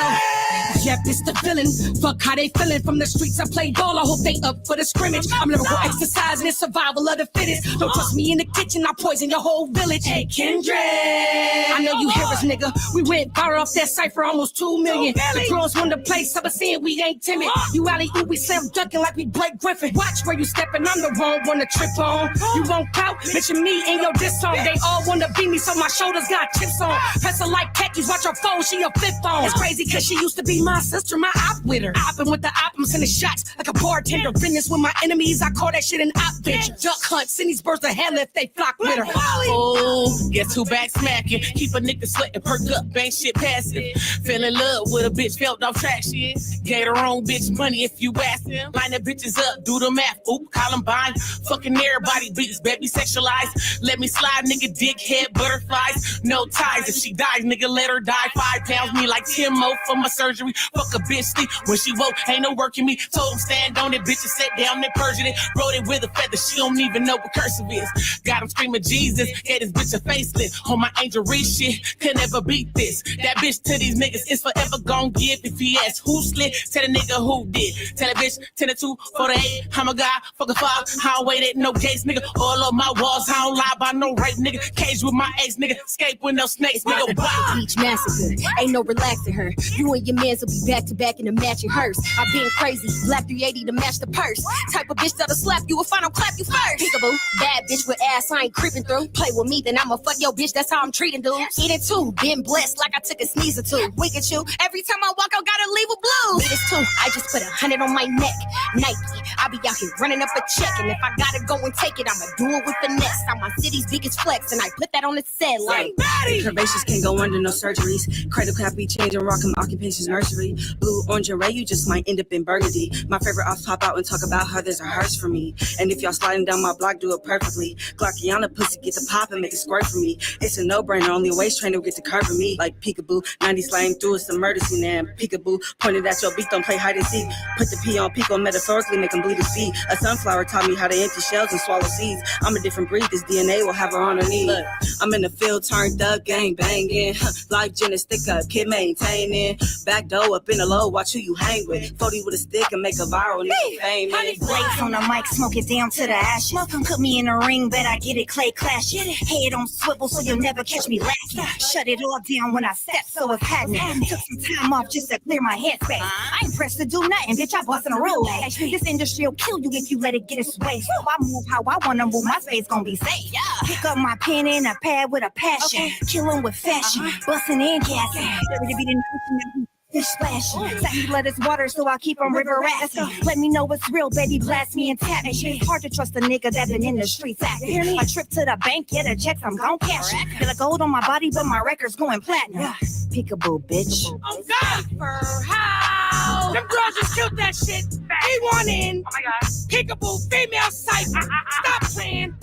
yep, it's the villain. Fuck how they feeling from the streets. I play ball. I hope they up for the scrimmage. I'm lyrical exercising and survival of the fittest. Don't trust me in the kitchen. I poison your whole village. Hey, Kendrick. I know you hear us, nigga. We went viral off that Cypher, almost 2 million. The girls want to play, so I'm saying we ain't timid. You alley-oop, we slam ducking like we Blake Griffin. Watch where you stepping. I'm the wrong one to trip on. You won't pout, mention me in your diss song. They all want to beat me, so my shoulders got chips on. Press her like khakis. Watch her phone, she a flip phone. It's crazy cause she used to be my sister, my op with her. Oppin' with the op, I'm sending shots like a bartender. Business with my enemies, I call that shit an op bitch. Duck hunt, send these birds to hell if they flock with her. Oh, guess who back smacking? Keep a nigga sweating, perk up, ain't shit passive. Fell in love with a bitch, felt off track shit. Gave her own bitch money if you ask him. Line the bitches up, do the math, oop, Columbine. Fucking everybody beats, baby sexualized. Let me slide, nigga, dickhead, butterflies. No ties, if she dies, nigga, let her die. 5 pounds, me like Tim Mo for my surgery. Fuck a bitch sleep when she woke, ain't no working me. Told him stand on it, bitches sat down and Persian it. Wrote it with a feather, she don't even know what cursive is. Got him screaming Jesus, gave this bitch a facelift. On my angel Reese shit, could never beat this. That bitch to these niggas is forever gon' give. If he asks who slid, tell the nigga who did. Tell a bitch 10 to 2, 4 to 8. I'm a guy, fuck a 5. I don't wait at no gates, nigga. All of my walls, I don't lie by no rape, nigga. Cage with my ace, nigga. Escape with no snakes, nigga. Beach massacre, ain't no relaxing her. You and your mans will be back to back in a matching hearse. I've been crazy, black 380 to match the purse. Type of bitch that'll slap you if I don't clap you first. Peekaboo, bad bitch with ass I ain't creeping through. Play with me, then I'ma fuck your bitch. That's how I'm treating dudes. Eat it too, been blessed like I took a sneeze or two. Wink at you, every time I walk out, gotta leave a blue. Eat it too, I just put 100 on my neck. Nike, I be out here running up a check, and if I gotta go and take it, I'ma do it with finesse. I'm my city's biggest flex, and I put that on the set like curvaceous can't go under no surgeries. Cradle cap be changing, rockin' occupation's nursery. Blue, orange, and red, you just might end up in burgundy. My favorite offs pop out and talk about how there's a hearse for me. And if y'all sliding down my block, do it perfectly. Glockiana pussy get the pop and make it squirt for me. It's a no-brainer, only a waist trainer will get to curve me. Like Peekaboo, 90 sliding through, it's a murder scene. And Peekaboo, pointed at your beat, don't play hide and seek. Put the P on Pico, metaphorically make them bleed his feet. A sunflower taught me how to empty shells and swallow seeds. I'm a different breed, this DNA will have her on her knee. Look, I'm in the field, turned up, gang banging. Life gin stick up, kid maintaining. Back door up in the low, watch who you hang with. 40 with a stick and make a viral nigga famous. Blades on the mic, smoke it down to the ashes. Put me in the ring, bet I get it, clay clash. Head on swivel so you'll never catch me lacking. Shut it all down when I step, so it's happening. Took some time off just to clear my head space. I ain't pressed to do nothing, bitch, I bustin' a Rolex. This industry will kill you if you let it get its way. So I move how I wanna move, my space gon' be safe. Pick up my pen and a pad with a passion. Killin' with fashion, bustin' and gassing. Ready to be the notion. Fish splashing, Satin let us water, so I keep on river rafting. Let me know what's real, baby, blast me and tap me. It's hard to trust a nigga that been in the streets acting. A trip to the bank, get a check, I'm gon' cash it. Feel like gold on my body, but my record's going platinum. Peekaboo, bitch. Oh God, for how? Them girls just killed that shit. They want in. Oh my God. Peekaboo, female Cypher. Stop playing.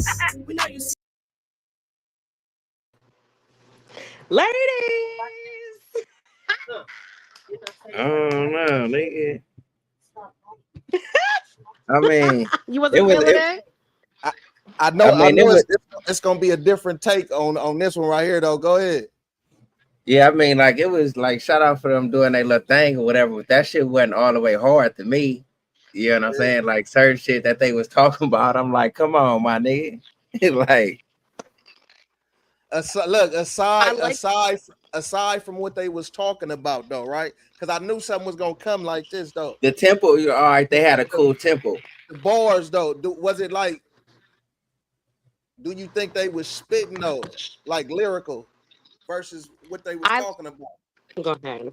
We know you. Ladies. I don't know, nigga. I mean, You wasn't feeling it? I know. I know it's gonna be a different take on this one right here, though. Go ahead. Yeah, I mean, like it was like shout out for them doing their little thing or whatever, but that shit wasn't all the way hard to me. You know what I'm saying? Like certain shit that they was talking about, I'm like, come on, my nigga. Like, look, aside from what they was talking about, though, right? Because I knew something was gonna come like this, though. The tempo, all right, they had a cool tempo. The bars, though, was it like? Do you think they was spitting though, like lyrical, versus what they was talking about? Go ahead.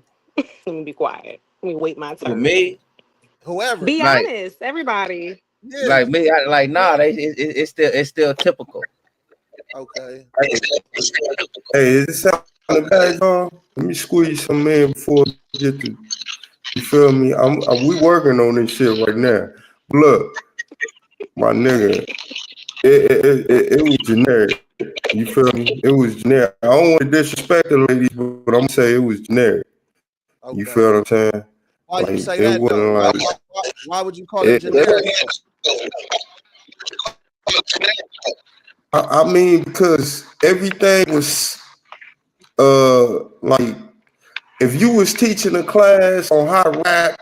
Let me be quiet. Let me wait my turn. For me, whoever. Be honest, everybody. Yeah. Like me, it's still typical. Okay. Hey, is it sounding bad, John? Let me squeeze some in before we get to. You feel me? We working on this shit right now. Look, my nigga, it was generic. You feel me? It was generic. I don't want to disrespect the ladies, but I'm gonna say it was generic. Okay. You feel what I'm saying? Why you say that? Why would you call it generic? I mean, because everything was like if you was teaching a class on how to rap,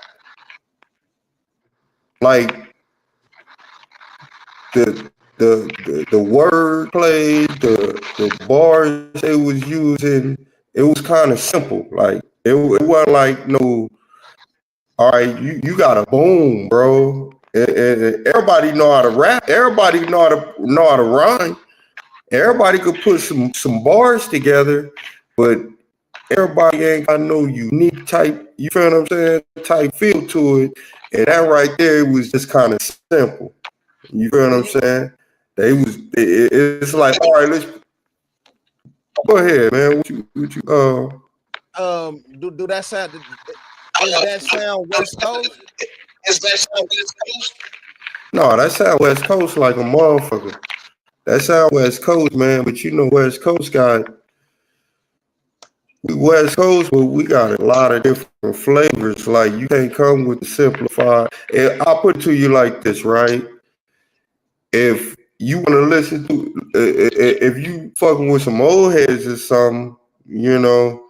like the word play, the bars they was using, it was kind of simple. Like it wasn't like no, all right, you got a boom, bro. Everybody know how to rap. Everybody know how to rhyme. Everybody could put some bars together, but everybody ain't got no unique type, you feel what I'm saying, type feel to it. And that right there was just kind of simple. You feel what I'm saying? It's like, all right, let's go ahead, man. What you Do that sound? Is that sound West Coast? No, that sound West Coast like a motherfucker. That sound West Coast, man. But you know, West Coast West Coast, but we got a lot of different flavors. Like you can't come with the simplified. I'll put it to you like this, right? If you want to listen to, if you fucking with some old heads or something, you know,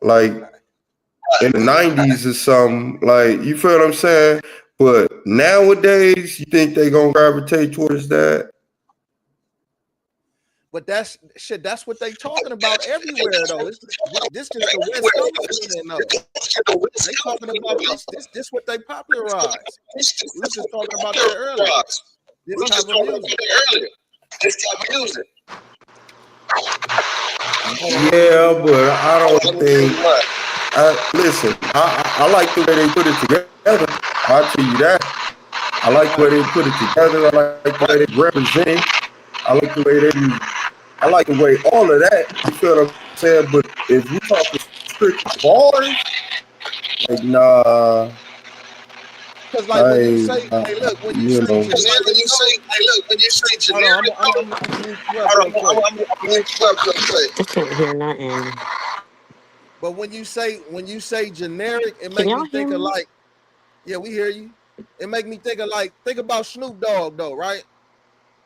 like in the 90s or something, like you feel what I'm saying? But nowadays, you think they gonna gravitate towards that? But that's shit. That's what they talking about everywhere, though. This is the West Coast, though. They talking about this what they popularized. We was just talking about that earlier. This type of music. Yeah, but I don't think. Listen, I like the way they put it together. I'll tell you that. I like the way they put it together. I like the way they represent. I like the way all of that. You feel what I'm saying? But if we talking strict bars, like nah. Because like when you say, hey, look, when you say generic, I'm I can't hear nothing. But when you say generic, it Can makes y'all me think hear of me? like, yeah, we hear you. It make me think of like, think about Snoop Dogg though, right?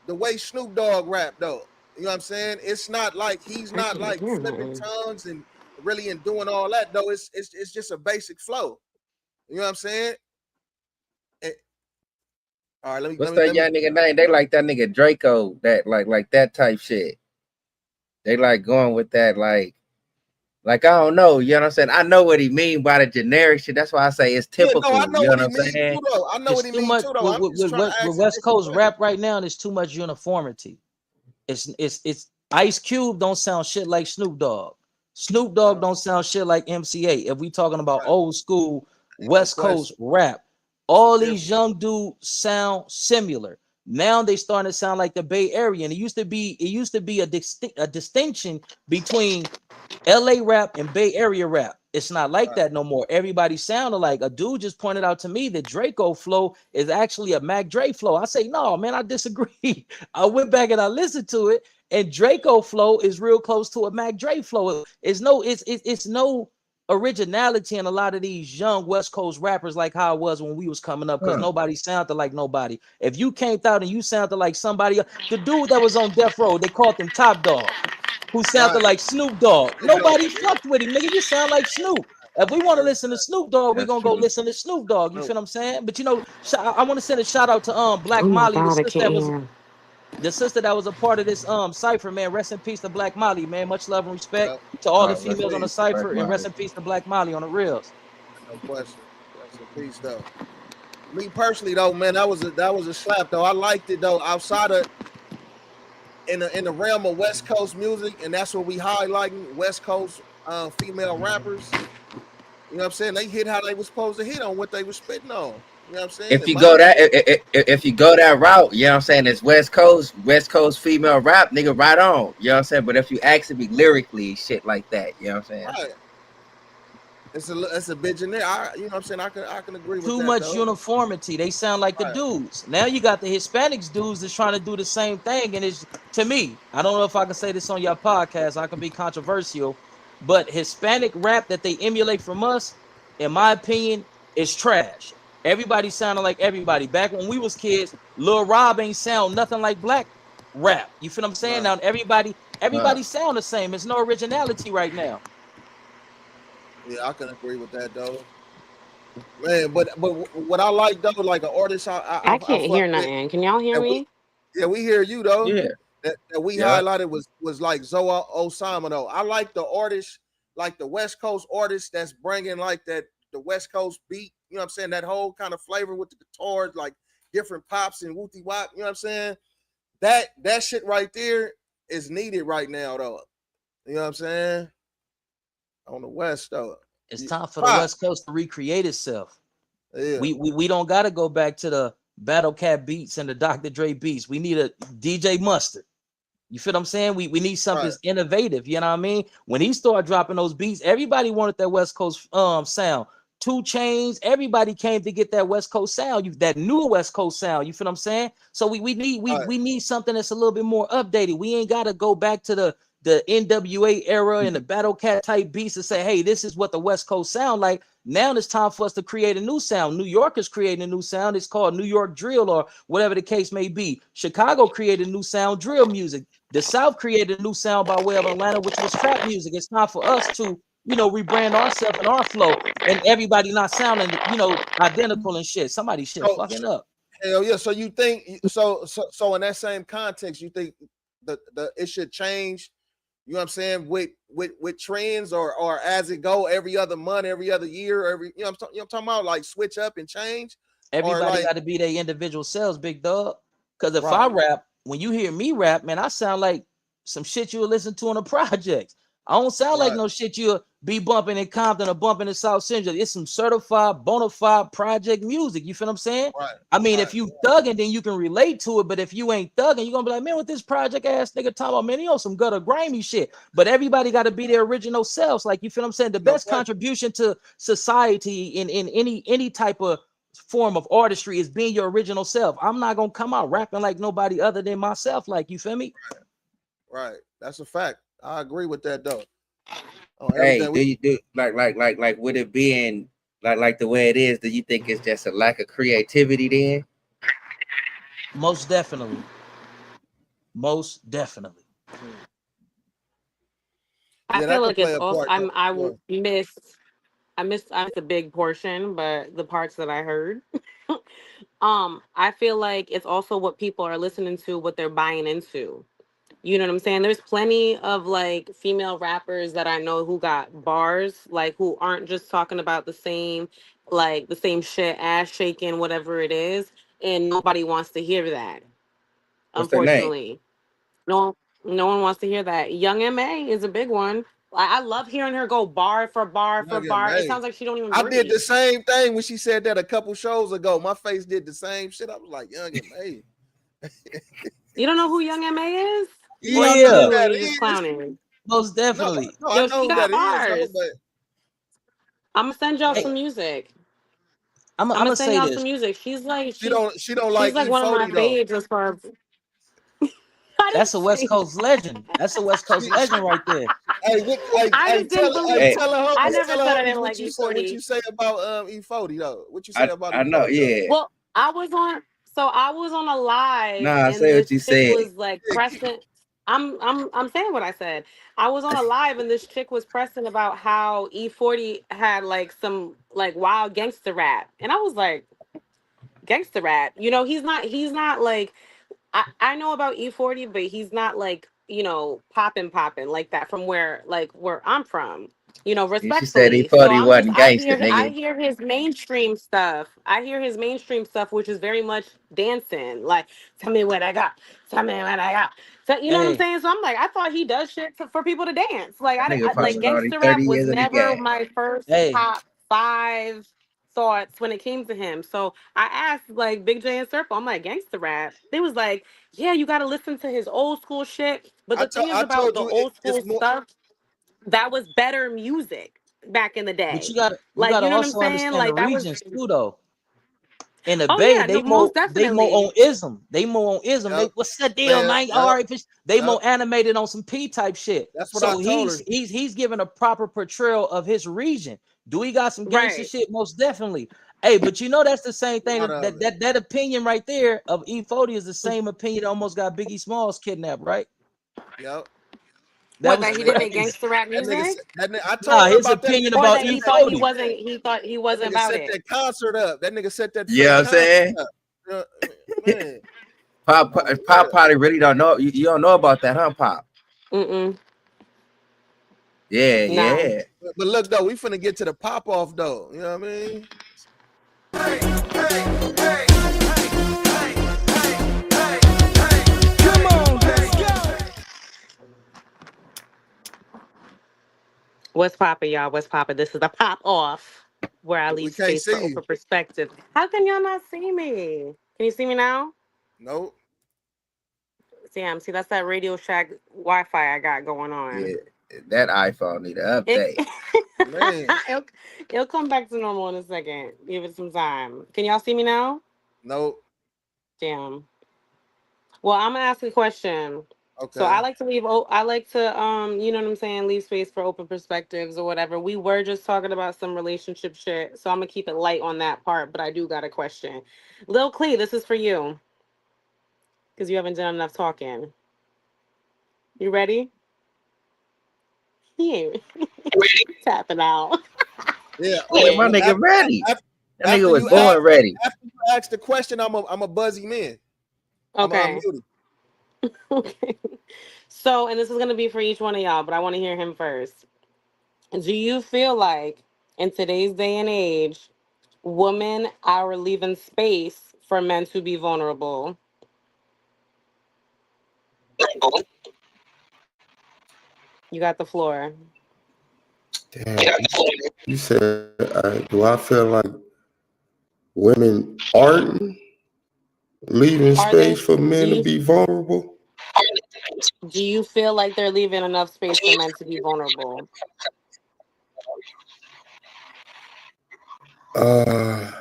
The way Snoop Dogg rap though, you know what I'm saying? It's not like he's not like flipping tongues and really and doing all that though. It's just a basic flow. You know what I'm saying? All right, What's that young nigga name? They like that nigga Draco, that like that type shit. They like going with that, like I don't know, you know what I'm saying? I know what he mean by the generic shit. That's why I say it's typical. Yeah, no, I know you know what what he I'm saying? mean too, though. I know what he mean too, though. I'm just trying to ask West Coast rap right now, there's too much uniformity. It's Ice Cube don't sound shit like Snoop Dogg. Snoop Dogg don't sound shit like MCA. If we talking about old school West Coast rap, all these young dudes sound similar. Now they starting to sound like the Bay Area, and it used to be a distinction between LA rap and Bay Area rap. It's not like that no more. Everybody sounded like a dude just pointed out to me that Draco flow is actually a Mac Dre flow. I say, no, man, I disagree. I went back and I listened to it, and Draco flow is real close to a Mac Dre flow. It's no originality in a lot of these young West Coast rappers like how it was when we was coming up, because nobody sounded like nobody. If you came out and you sounded like somebody else, the dude that was on Death Row, they called him Top Dog, who sounded like Snoop Dogg. Nobody fucked with him, nigga. You sound like Snoop. If we want to listen to Snoop Dogg, we're gonna go listen to Snoop Dogg. You feel what I'm saying? But you know, I want to send a shout out to Black Oh my Molly, God, I can't hear. the sister that was a part of this cipher, man. Rest in peace to Black Molly, man. Much love and respect to all the females on the cipher, and rest in peace to Black Molly on the reels. No question. Rest in peace, though. Me personally, though, man, that was a slap, though. I liked it, though. Outside of in the realm of West Coast music, and that's what we highlighting, West Coast female rappers. You know what I'm saying? They hit how they were supposed to hit on what they were spitting on. You know what I'm saying? If you go that route, you know what I'm saying, it's West Coast female rap, nigga, right on. You know what I'm saying? But if you actually be lyrically shit like that, you know what I'm saying? Right. It's a bitch in there. You know what I'm saying? I can agree with that. Too much uniformity. They sound like the dudes. Now you got the Hispanics dudes that's trying to do the same thing. And it's, to me, I don't know if I can say this on your podcast, I can be controversial, but Hispanic rap that they emulate from us, in my opinion, is trash. Everybody sounded like everybody. Back when we was kids, Lil Rob ain't sound nothing like Black rap. You feel what I'm saying? Now everybody sound the same. There's no originality right now. Yeah, I can agree with that though. Man, but what I like though, like an artist I I can't fuck hear with, nothing. Can y'all hear and me? we hear you though. Yeah. That we Yeah. highlighted was like Zoe Osama though. I like the artists, like the West Coast artists that's bringing like that the West Coast beat. You know what I'm saying? That whole kind of flavor with the guitars, like different pops and wooty wop. You know what I'm saying? That shit right there is needed right now though. You know what I'm saying? On the West though. It's time for the West Coast to recreate itself. Yeah. We don't got to go back to the Battle Cat beats and the Dr. Dre beats. We need a DJ Mustard. You feel what I'm saying? We need something innovative. You know what I mean? When he started dropping those beats, everybody wanted that West Coast sound. 2 Chainz, everybody came to get that West Coast sound. That new West Coast sound. You feel what I'm saying? So we need something that's a little bit more updated. We ain't got to go back to the NWA era and the Battle Cat type beats to say, hey, this is what the West Coast sound like. Now it's time for us to create a new sound. New York is creating a new sound. It's called New York drill or whatever the case may be. Chicago created a new sound, drill music. The South created a new sound by way of Atlanta, which was trap music. It's time for us to, rebrand ourselves and our flow, and everybody not sounding, identical and shit. Somebody shit fucking up. Hell yeah. So you think so in that same context, you think the it should change? You know what I'm saying? With trends or as it go every other month, every other year, I'm talking about like switch up and change. Everybody got to be their individual selves, big dog. Because if I rap, when you hear me rap, man, I sound like some shit you'll listen to in a project. I don't sound like no shit you'll be bumping in Compton or bumping in South Central. It's some certified, bona fide project music. You feel what I'm saying? I mean, if you thugging, then you can relate to it. But if you ain't thugging, you're gonna be like, man, what this project ass nigga talking about, man, he on some gutter grimy shit. But everybody got to be their original selves. Like, you feel what I'm saying? The best contribution to society in any type of form of artistry is being your original self. I'm not gonna come out rapping like nobody other than myself. Like, you feel me? Right. That's a fact. I agree with that though. Hey, do you do like with it being like the way it is? Do you think it's just a lack of creativity then? Most definitely. Most definitely. I feel like it's also I missed a big portion, but the parts that I heard. I feel like it's also what people are listening to, what they're buying into. You know what I'm saying? There's plenty of like female rappers that I know who got bars, like who aren't just talking about the same shit, ass shaking, whatever it is, and nobody wants to hear that. What's their name? Unfortunately, no one wants to hear that. Young M.A. is a big one. I love hearing her go bar for bar for bar. It sounds like she don't even breathe. I did the same thing when she said that a couple shows ago. My face did the same shit. I was like, Young M.A. You don't know who Young M.A. is? Oh yeah, You're just clowning. Most definitely. Yo, she got bars. I'm gonna send y'all some music. I'm gonna send y'all some music. She's like she don't like like one of my faves as far as that's a West Coast legend. That's a West Coast legend right there. I just didn't believe. I never said I didn't like E40. What you say about E40 though? What you say about? I know, yeah. Well, I was on a live. Nah, and say what you said. Was like pressing. I'm saying what I said. I was on a live and this chick was pressing about how E40 had like some like wild gangster rap, and I was like, gangster rap. You know, he's not like. I know about E40, but he's not like, popping like that from where I'm from, respectfully. She said E40 wasn't gangster, nigga. I hear his mainstream stuff. Which is very much dancing. Like, tell me what I got. Tell me what I got. So, you know what I'm saying? So I'm like, I thought he does shit for people to dance. Like, I like gangster rap was never my first top 5 thoughts when it came to him. So I asked like Big J and Circle, I'm like, gangster rap. They was like, yeah, you got to listen to his old school shit. But the thing is about the old school stuff, that was better music back in the day. But you got to also understand like, the regions too, though. In the Bay, yeah, they more on ism. They more on ism. Yep. What's the deal, man? All right, they more animated on some P type shit. That's what I told her. He's giving a proper portrayal of his region. Do he got some gangster shit? Most definitely. Hey, but you know that's the same thing. Lot of it. That opinion right there of E40 is the same opinion that almost got Biggie Smalls kidnapped, right? Yep. That What, was that he That didn't nigga, make crazy. gangster rap that nigga, music? I Nah, told her his about that opinion nigga. Or about that Set he that, thought he E40. wasn't he that wasn't nigga about set it. that concert up. That nigga set that You know fake what I'm concert saying? up. Man, Pop oh, Pop yeah. probably really don't know. You don't know about that, huh, Pop? Mm-mm. Yeah, Nah. yeah. But look though, we finna get to the pop off though. You know what I mean? Come on, let's go. What's poppin', y'all? What's poppin'? This is the pop off where I We leave can't space for see you. open perspective. How can y'all not see me? Can you see me now? Nope. Damn, see that's that Radio Shack Wi-Fi I got going on. Yeah. That iPhone need an It, update. Man. it'll, it'll come back to normal in a second. Give it some time. Can y'all see me now? Nope. Damn. Well, I'm gonna ask a question. So I Okay. like to leave. I like to, you know what I'm saying, leave space for open perspectives or whatever. We were just talking about some relationship shit, so I'm gonna keep it light on that part. But I do got a question. Lil Clee, this is for you because you haven't done enough talking. You ready? He ain't tapping out. Yeah. Yeah, my Well, nigga ready. after, That nigga after was you ask, born ready. after you ask the question, I'm a buzz him in. I'm Okay. unmuted. Okay. So, and this is gonna be for each one of y'all, but I want to hear him first. Do you feel like in today's day and age, women are leaving space for men to be vulnerable? You got the floor. Damn, you said, do I feel like women aren't leaving Are they? space for Do men to you be vulnerable? do you feel like they're leaving enough space for men to be vulnerable? Oh,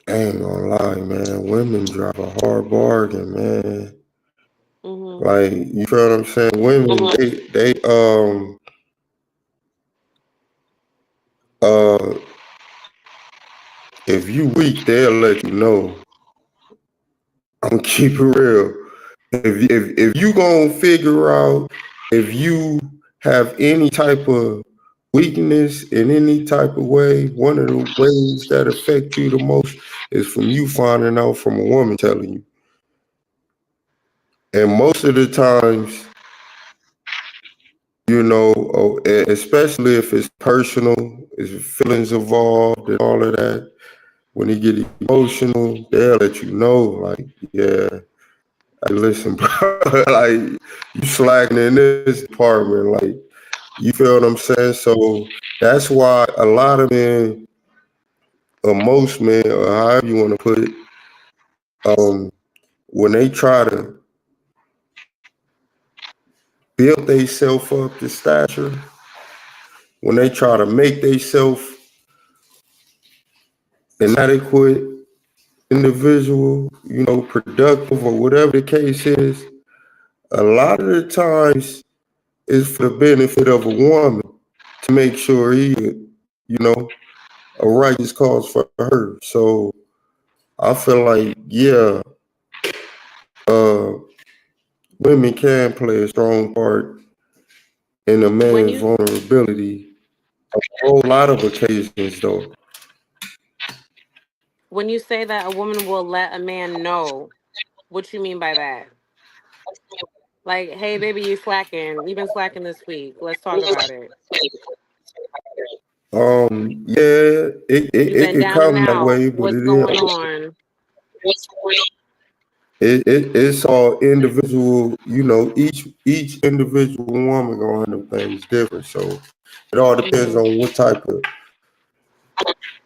I ain't gonna lie, man. Women drive a hard bargain, man. Mm-hmm. Like, you feel what I'm saying? Women, they uh, if you weak, they'll let you know. I'm gonna keep it real. If you gonna figure out if you have any type of weakness in any type of way, one of the ways that affect you the most is from you finding out from a woman telling you. And most of the times, you know, especially if it's personal, if feelings involved and all of that, when you get emotional, they'll let you know, like, yeah, hey, listen, bro, like, you slacking in this department, like, you feel what I'm saying? So that's why a lot of men, or most men, or however you want to put it, when they try to build themselves up to stature, when they try to make themselves an adequate individual, you know, productive or whatever the case is, a lot of the times it's for the benefit of a woman to make sure he, you know, a righteous cause for her. So I feel like, yeah, uh, women can play a strong part in a When man's you vulnerability. A whole lot of occasions, though. when you say that a woman will let a man know, what you mean by that? Like, hey, baby, you slacking. You've been slacking this week. Let's talk about it. Yeah, You've it been could down and come that out. way, but What's it going is. on? It's all individual, you know, each individual woman gonna handle things different. So it all depends Mm-hmm. on what type of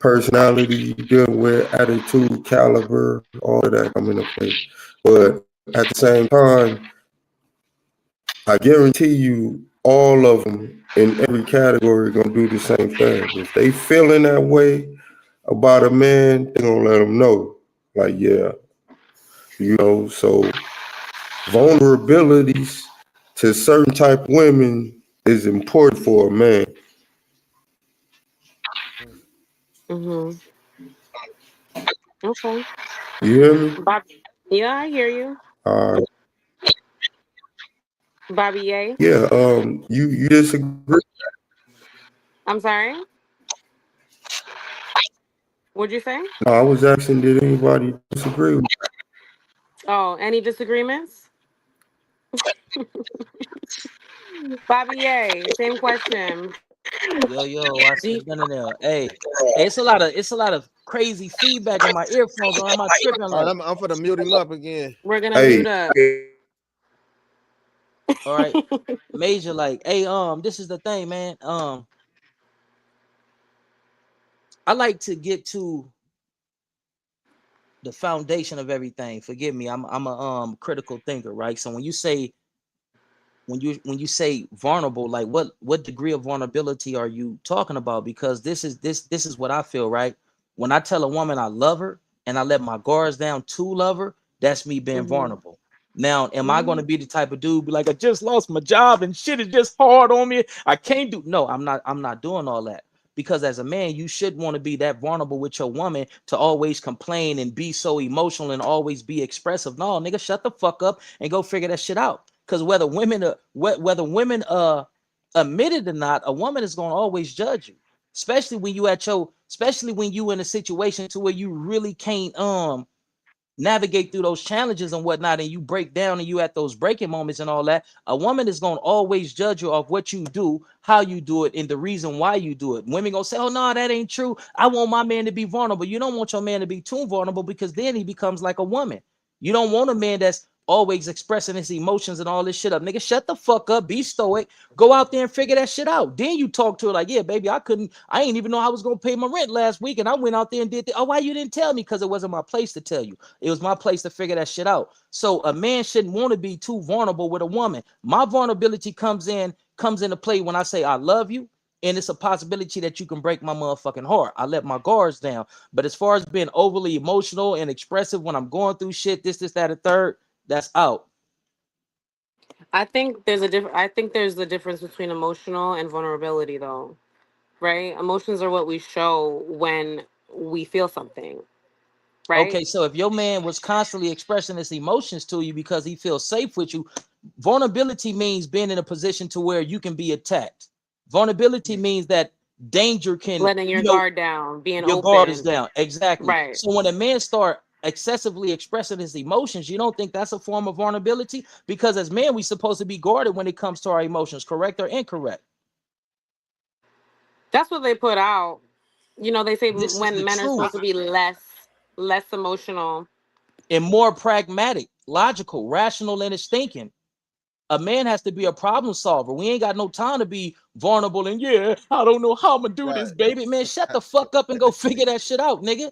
personality you deal with, attitude, caliber, all of that come into play. But at the same time, I guarantee you all of them in every category gonna do the same thing. If they feeling that way about a man, they're gonna let them know. Like, yeah, you know, so vulnerabilities to certain type of women is important for a man. Mm-hmm. Okay. You hear me? Yeah, I hear you. Uh, Bobby Yay. yeah. You disagree? I'm sorry. What'd you say? No, I was asking, did anybody disagree with Oh, any disagreements? Bobby Yay. Same question. Yo, I Do you- said none of that. Hey, it's a lot of crazy feedback in my earphones, or am I tripping? All right, Like, I'm for to mute him up again. we're gonna Hey, mute up. all right, major, like, hey, this is the thing, man. I like to get to the foundation of everything. Forgive me, I'm a critical thinker, right? So when you say vulnerable, like what degree of vulnerability are you talking about? Because this is what I feel, right? When I tell a woman I love her and I let my guards down to love her, that's me being Mm-hmm. vulnerable. Now, am I going Mm-hmm. to be the type of dude be like, I just lost my job and shit is just hard on me, I can't do? No, I'm not doing all that. Because as a man, you should want to be that vulnerable with your woman, to always complain and be so emotional and always be expressive. No, nigga, shut the fuck up and go figure that shit out. Because whether women admit it or not, a woman is going to always judge you, especially when especially when you in a situation to where you really can't navigate through those challenges and whatnot, and you break down and you at those breaking moments and all that. A woman is going to always judge you of what you do, how you do it, and the reason why you do it. Women gonna say, oh no, that ain't true, I want my man to be vulnerable. You don't want your man to be too vulnerable, because then he becomes like a woman. You don't want a man that's always expressing his emotions and all this shit up. Nigga, shut the fuck up, be stoic, go out there and figure that shit out. Then you talk to her like, yeah, baby, I ain't even know I was gonna pay my rent last week, and I went out there and did oh, why you didn't tell me? Because it wasn't my place to tell you. It was my place to figure that shit out. So a man shouldn't want to be too vulnerable with a woman. My vulnerability comes into play when I say I love you, and it's a possibility that you can break my motherfucking heart. I let my guards down. But as far as being overly emotional and expressive when I'm going through shit, this, that, and third, that's out. I think there's the difference between emotional and vulnerability, though. Right? Emotions are what we show when we feel something. Right? Okay, so if your man was constantly expressing his emotions to you because he feels safe with you, vulnerability means being in a position to where you can be attacked. Vulnerability means that danger can, Letting your guard down, being your guard is open. down. Exactly. Right. So when a man start excessively expressing his emotions, you don't think that's a form of vulnerability? Because as men, we're supposed to be guarded when it comes to our emotions, correct or incorrect? That's what they put out. You know, they say This is when the men are truth. supposed to be less emotional. And more pragmatic, logical, rational in his thinking. A man has to be a problem solver. We ain't got no time to be vulnerable and yeah, I don't know how I'm gonna do Right. this, baby. Man, shut the fuck up and go figure that shit out, nigga.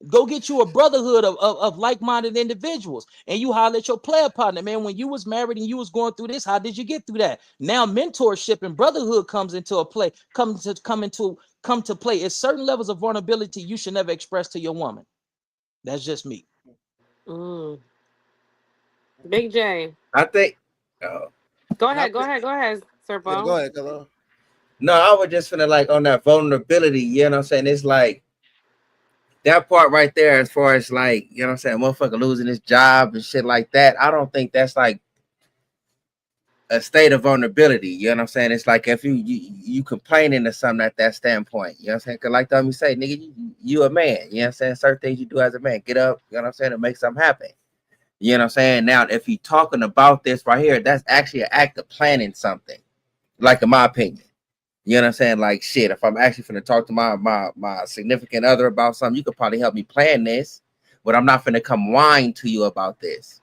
Go get you a brotherhood of like-minded individuals, and you holler at your player partner, man. When you was married and you was going through this, how did you get through that? Now mentorship and brotherhood comes into a play, come to play. It's certain levels of vulnerability you should never express to your woman. That's just me. Mm. Big J. I think. Oh. Go Now, ahead, yeah, Serpo. go ahead, Kalo. No, I was just finna like on that vulnerability. You know what I'm saying? It's like that part right there, as far as like, you know what I'm saying, motherfucker losing his job and shit like that. I don't think that's like a state of vulnerability. You know what I'm saying? It's like if you complaining to something at that standpoint. You know what I'm saying? Cause like me say, nigga, you a man. You know what I'm saying? Certain things you do as a man, get up. You know what I'm saying? To make something happen. You know what I'm saying? Now, if you talking about this right here, that's actually an act of planning something. Like in my opinion. You know what I'm saying? Like shit, if I'm actually finna talk to my significant other about something, you could probably help me plan this, but I'm not finna come whine to you about this.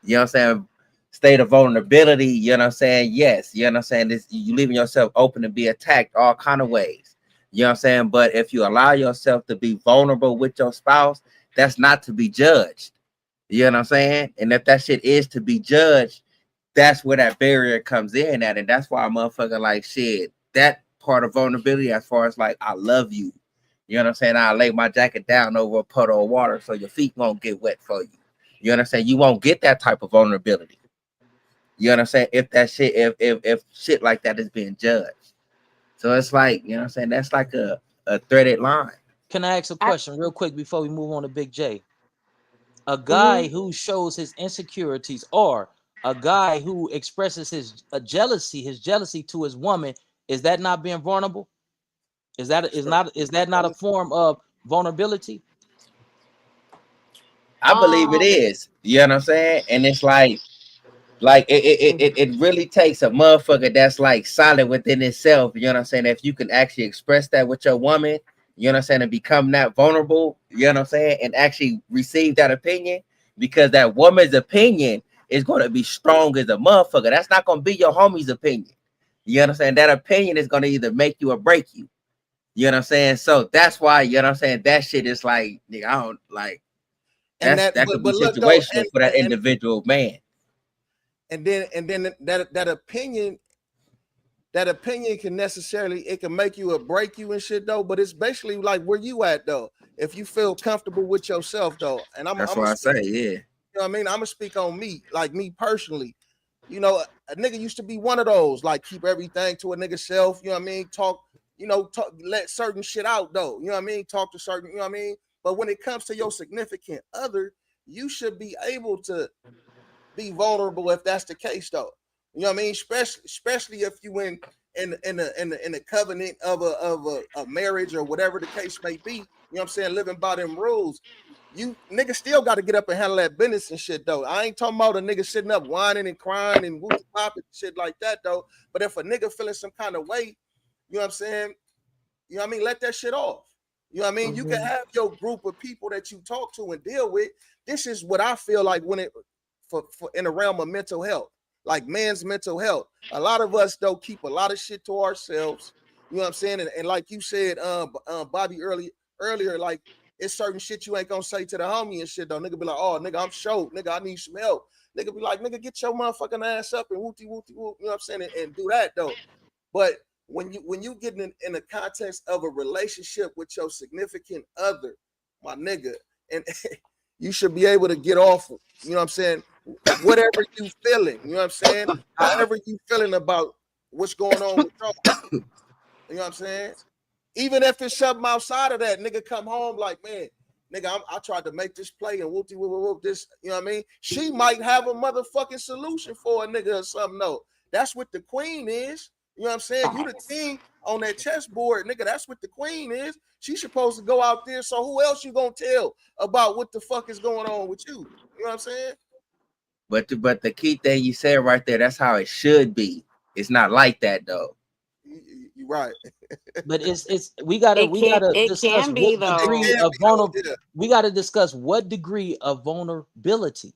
You know what I'm saying? State of vulnerability, you know what I'm saying? Yes, you know what I'm saying? This, you leaving yourself open to be attacked all kind of ways. You know what I'm saying? But if you allow yourself to be vulnerable with your spouse, that's not to be judged. You know what I'm saying? And if that shit is to be judged, that's where that barrier comes in at. And that's why a motherfucker like shit, that part of vulnerability, as far as like, I love you. You know what I'm saying? I'll lay my jacket down over a puddle of water so your feet won't get wet for you. You know what I'm saying? You won't get that type of vulnerability. You know what I'm saying? If that shit, if shit like that is being judged. So it's like, you know what I'm saying? That's like a threaded line. Can I ask a question real quick before we move on to Big J? A Mm-hmm. guy who shows his insecurities, or a guy who expresses his his jealousy to his woman, is that not being vulnerable? Is that not a form of vulnerability? I believe it is. You know what I'm saying? And it's like it really takes a motherfucker that's like solid within itself. You know what I'm saying? If you can actually express that with your woman, you know what I'm saying, and become that vulnerable, you know what I'm saying, and actually receive that opinion, because that woman's opinion is going to be strong as a motherfucker. That's not going to be your homie's opinion. You understand? That opinion is going to either make you or break you. You know what I'm saying? So that's why, you know what I'm saying, that shit is like, nigga, I don't like that could be but look though, situational for that individual man. And then that opinion can necessarily, it can make you or break you and shit though, but it's basically like where you at though. If you feel comfortable with yourself though, and That's why I say, yeah. You know what I mean? I'm gonna speak on me, like me personally. You know, a nigga used to be one of those, like keep everything to a nigga self, you know what I mean? Talk, let certain shit out though, you know what I mean? Talk to certain, you know what I mean? But when it comes to your significant other, you should be able to be vulnerable if that's the case though. You know what I mean? Especially if you in a covenant of a marriage or whatever the case may be. You know what I'm saying? Living by them rules. You niggas still got to get up and handle that business and shit though. I ain't talking about a nigga sitting up whining and crying and whooping popping shit like that though. But if a nigga feeling some kind of way, you know what I'm saying? You know what I mean? Let that shit off. You know what I mean? You can have your group of people that you talk to and deal with. This is what I feel like when it for in the realm of mental health, like man's mental health. A lot of us though keep a lot of shit to ourselves. You know what I'm saying? And like you said, Bobby earlier, like it's certain shit you ain't gonna say to the homie and shit though. Nigga be like, oh nigga, I'm short. Nigga, I need some help. Nigga be like, nigga, get your motherfucking ass up and whoopty whoopty whoop. You know what I'm saying? And do that though. But when you get in the context of a relationship with your significant other, my nigga, and you should be able to get off, you know what I'm saying, whatever you feeling, you know what I'm saying, however you feeling about what's going on with y'all, you know what I'm saying, even if it's something outside of that, nigga come home like, man, nigga, I tried to make this play and whoopty whoop whoop this, you know what I mean, she might have a motherfucking solution for a nigga or something, no, that's what the queen is. You know what I'm saying? You the king on that chessboard, nigga. That's what the queen is. She's supposed to go out there. So who else you gonna tell about what the fuck is going on with you? You know what I'm saying? But the key thing you said right there, that's how it should be. It's not like that though. You're right. But we gotta It discuss can be what though. degree of vulnerability. We gotta discuss what degree of vulnerability,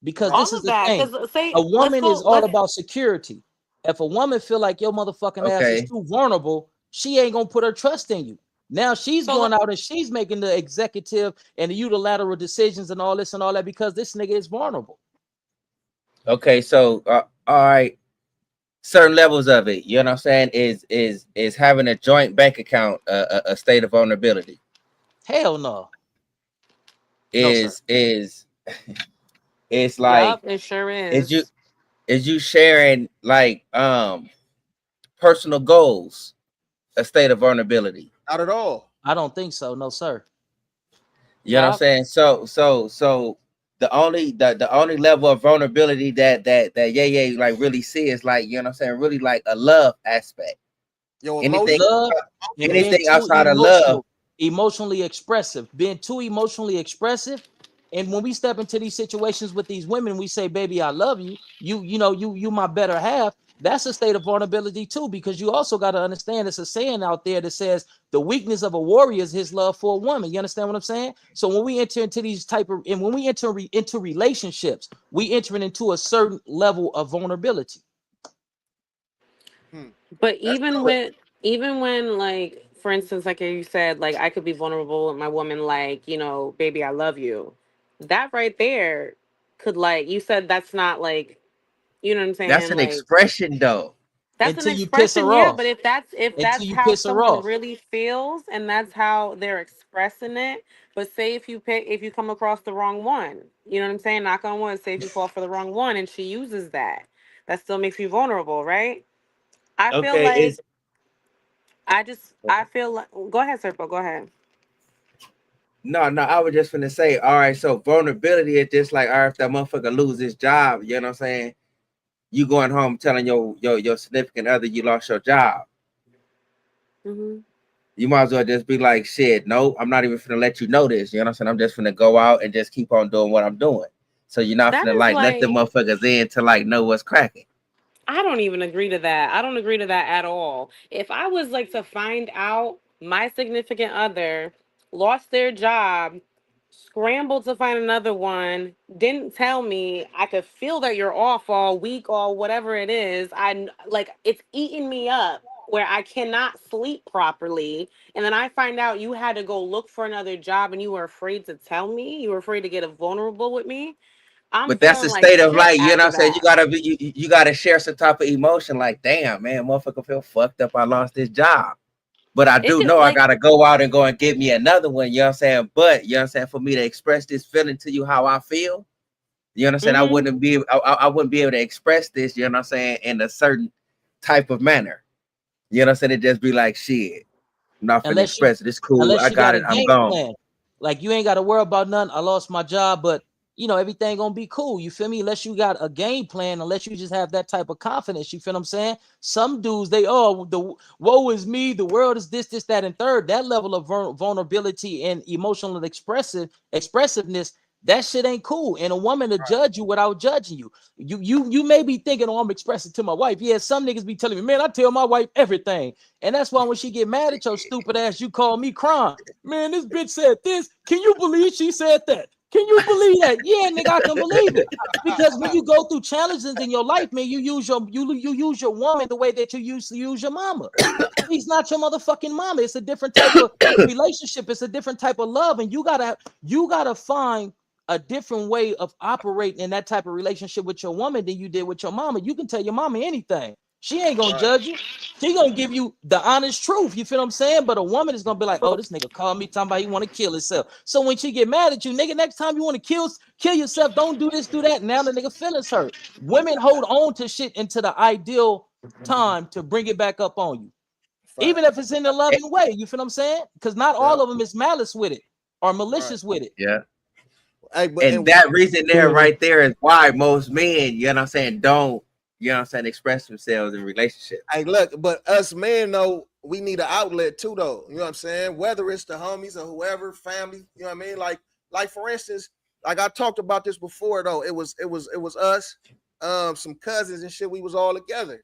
because this All is of the that. thing. Because say, A let's woman go. is all about security. If a woman feel like your motherfucking ass is Okay. too vulnerable, she ain't gonna put her trust in you. Now she's So going out and she's making the executive and the unilateral decisions and all this and all that because this nigga is vulnerable. Okay, so all right, certain levels of it, you know what I'm saying, is having a joint bank account a state of vulnerability? Hell no. No, sir. Is it's like, yup, it sure is is. you sharing like personal goals a state of vulnerability? Not at all. I don't think so. No, sir. You know what I'm Yup. saying? So the only level of vulnerability that yeah like really see is like, you know what I'm saying, really like a love aspect. Your Anything emotion. Love and being anything too outside of love. emotionally expressive, being too emotionally expressive. And when we step into these situations with these women, we say, baby, I love you. You my better half. That's a state of vulnerability too, because you also got to understand it's a saying out there that says the weakness of a warrior is his love for a woman. You understand what I'm saying? So when we enter into these and when we enter into relationships, we entering into a certain level of vulnerability. But That's even when like for instance, like you said, like I could be vulnerable with my woman, like, baby, I love you. That right there could, like you said, that's not like, you know what I'm That's saying? an Like expression though. that's an Until you piss expression, her yeah, but off. if that's Until you how piss her someone off. really feels and that's how they're expressing it. But say if you come across the wrong one, you know what I'm saying? Knock on wood, say if you fall for the wrong one and she uses that still makes you vulnerable, right? I feel Okay, like I feel like, go ahead, Serpo, go ahead. No, I was just gonna say, all right, so vulnerability is just like, all right, if that motherfucker lose his job, you know what I'm saying? You going home telling your significant other you lost your job. Mm-hmm. You might as well just be like, shit, no, I'm not even gonna let you know this. You know what I'm saying? I'm just gonna go out and just keep on doing what I'm doing. So you're not That gonna is like let the like, motherfuckers in to like know what's cracking. I don't even agree to that. I don't agree to that at all. If I was like to find out my significant other lost their job, scrambled to find another one, didn't tell me, I could feel that you're off all week or whatever it is. I like it's eating me up where I cannot sleep properly. And then I find out you had to go look for another job and you were afraid to tell me. You were afraid to get vulnerable with me. I'm But that's feeling the like state of shit life, you know what after I'm saying? You that. gotta be you gotta share some type of emotion, like, damn, man, motherfucker feel fucked up. I lost this job. But I It do could know I like gotta go out and go and get me another one, you know what I'm saying? But you know what I'm saying, for me to express this feeling to you how I feel, you understand? mm-hmm. I wouldn't be able to express this, you know what I'm saying, in a certain type of manner. You know what I'm saying? It just be like shit. I'm not finna unless you express it. It's cool. unless I you got got a it. I'm game gone. plan. Like you ain't got to worry about nothing. I lost my job, but you know everything gonna be cool. You feel me? Unless you got a game plan, unless you just have that type of confidence. You feel what I'm saying? Some dudes, the woe is me, the world is this, that, and third. That level of vulnerability and emotional expressiveness. That shit ain't cool. And a woman to judge you without judging you. You may be thinking, oh, I'm expressing to my wife. Yeah, some niggas be telling me, man, I tell my wife everything. And that's why when she get mad at your stupid ass, you call me crying. Man, this bitch said this. Can you believe she said that? Can you believe that? Yeah, nigga, I can believe it. Because when you go through challenges in your life, man, you use your woman the way that you used to use your mama. She's not your motherfucking mama. It's a different type of relationship. It's a different type of love, and you gotta find a different way of operating in that type of relationship with your woman than you did with your mama. You can tell your mama anything. She ain't gonna judge you. She gonna give you the honest truth. You feel what I'm saying? But a woman is gonna be like, oh, this nigga called me talking about he want to kill himself. So when she get mad at you, nigga, next time you want to kill yourself, don't do this, do that. Now the nigga feelings hurt. Women hold on to shit into the ideal time to bring it back up on you. Even if it's in a loving way. You feel what I'm saying? Because not all of them is malice with it or malicious with it. Yeah. Hey, but And that reason there right there is why most men, you know what I'm saying, don't, you know what I'm saying, express themselves in relationships. hey, look, but us men though, we need an outlet too, though. You know what I'm saying? Whether it's the homies or whoever, family, you know what I mean? Like for instance, like I talked about this before though. It was us, some cousins and shit. We was all together.